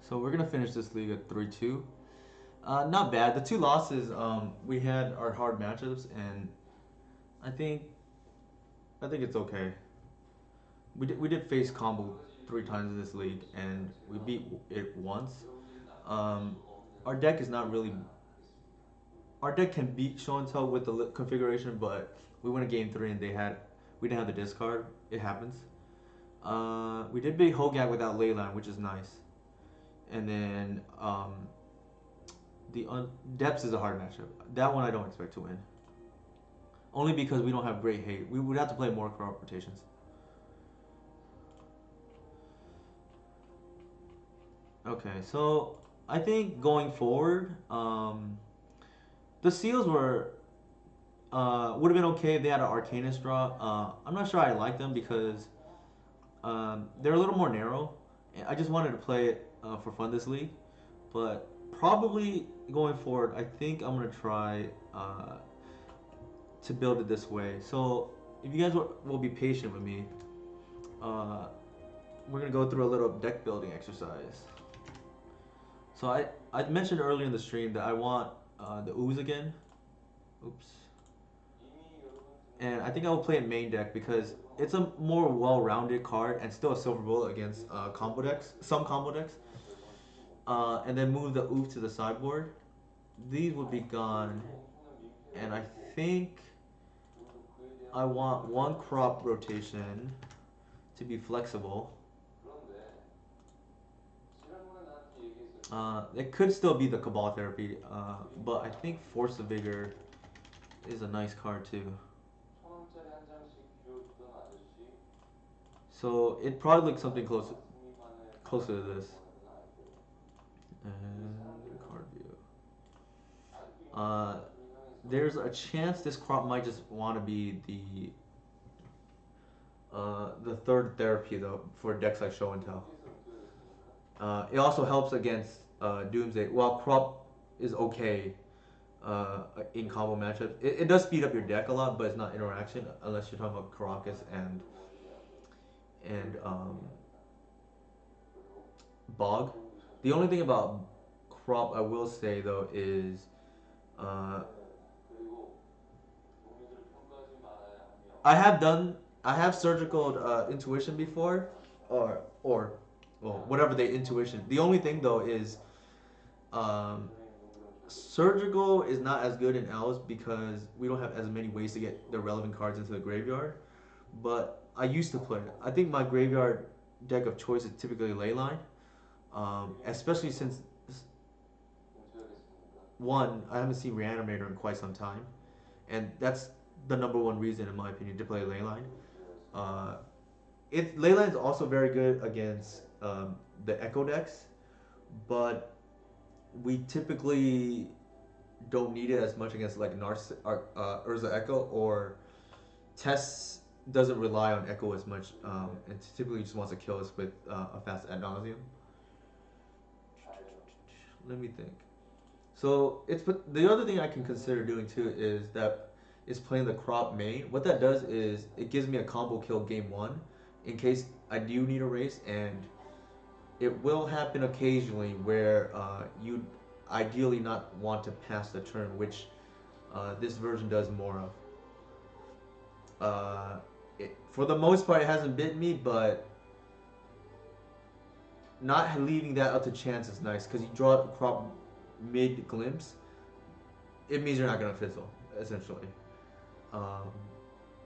So we're gonna finish this league at 3-2. Not bad. The two losses we had are hard matchups, and I think I think it's okay. We did face combo 3 times in this league, and we beat it once. Um, our deck is not really our deck can beat show and tell with the configuration, but we went a game three and we didn't have the discard. It happens. We did beat Hogak without Leyline, which is nice. And then Depths is a hard matchup. That one I don't expect to win. Only because we don't have great hate. We would have to play more crop rotations. Okay, so I think going forward, the seals would have been okay if they had an Arcanist draw. I'm not sure I like them because they're a little more narrow. I just wanted to play it for fun this league, but probably going forward, I think I'm gonna try to build it this way. So if you guys will be patient with me, uh, we're gonna go through a little deck building exercise. So I mentioned earlier in the stream that I want the ooze again. Oops. And I think I will play a main deck because it's a more well-rounded card and still a silver bullet against combo decks, some combo decks. And then move the oof to the sideboard. These would be gone, and I think I want one crop rotation to be flexible. It could still be the Cabal Therapy, but I think Force of Vigor is a nice card too. So it probably looks something closer to this. And card view. There's a chance this crop might just want to be the third therapy though for decks like Show and Tell. It also helps against Doomsday. While crop is okay in combo matchups, it does speed up your deck a lot, but it's not interaction unless you're talking about Caracas and Bog. The only thing about crop I will say though is uh, I have done I have surgical intuition before, or well whatever the intuition. The only thing though is um, surgical is not as good in elves because we don't have as many ways to get the relevant cards into the graveyard. But I used to play it. I think my graveyard deck of choice is typically Leyline, especially since one I haven't seen Reanimator in quite some time, and that's the number one reason in my opinion to play Leyline. Uh, Leyline is also very good against the Echo decks, but we typically don't need it as much against like Urza Echo or Tess doesn't rely on Echo as much and typically just wants to kill us with a fast ad nauseum. Let me think. So the other thing I can consider doing too is playing the crop main. What that does is it gives me a combo kill game one, in case I do need a race, and it will happen occasionally where you ideally not want to pass the turn, which this version does more of. For the most part, it hasn't bit me, but not leaving that up to chance is nice because you draw a crop mid glimpse. It means you're not gonna fizzle essentially. Um,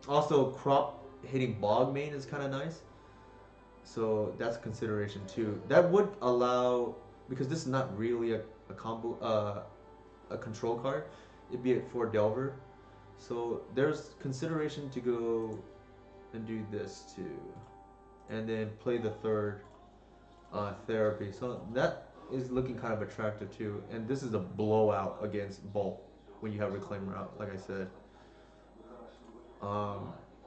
Also, crop hitting bog main is kind of nice, so that's a consideration too. That would allow because this is not really a combo a control card. It'd be for Delver, so there's consideration to go and do this too, and then play the third therapy. So that is looking kind of attractive too. And this is a blowout against Bolt when you have Reclaimer out, like I said.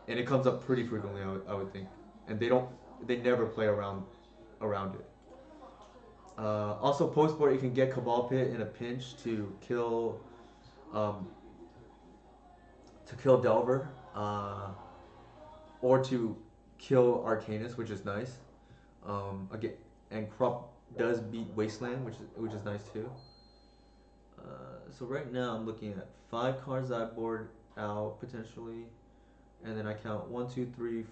And it comes up pretty frequently, I would think. And they never play around it. Also, post board, you can get Cabal Pit in a pinch um, to kill Delver, or to kill Arcanist, which is nice. Again, and Crop does beat Wasteland, which is nice too. So right now I'm looking at 5 cards I board out potentially, and then I count 1, 2, 3,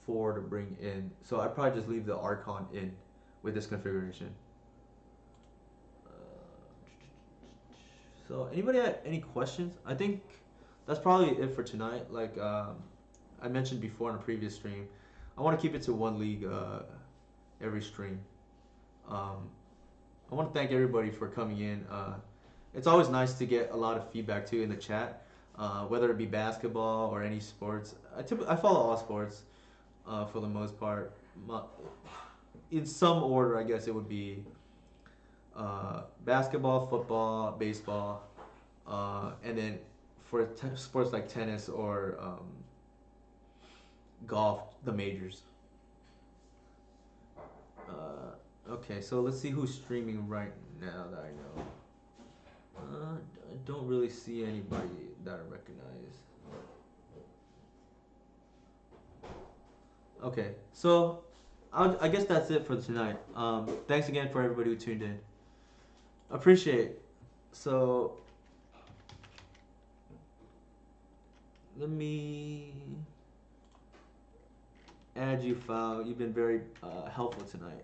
4 to bring in. So I probably just leave the Archon in with this configuration. So anybody have any questions? I think that's probably it for tonight. Like I mentioned before in a previous stream, I want to keep it to one league every stream. Um, I want to thank everybody for coming in. It's always nice to get a lot of feedback too in the chat, whether it be basketball or any sports. I follow all sports for the most part. In some order, I guess it would be basketball, football, baseball, and then for sports like tennis or golf, the majors. Okay, so let's see who's streaming right now that I know. I don't really see anybody that I recognize. Okay, so I guess that's it for tonight. Thanks again for everybody who tuned in. Appreciate it. So let me add you, File. You've been very helpful tonight,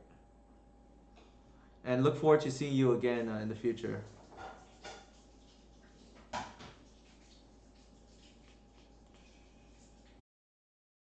and look forward to seeing you again in the future.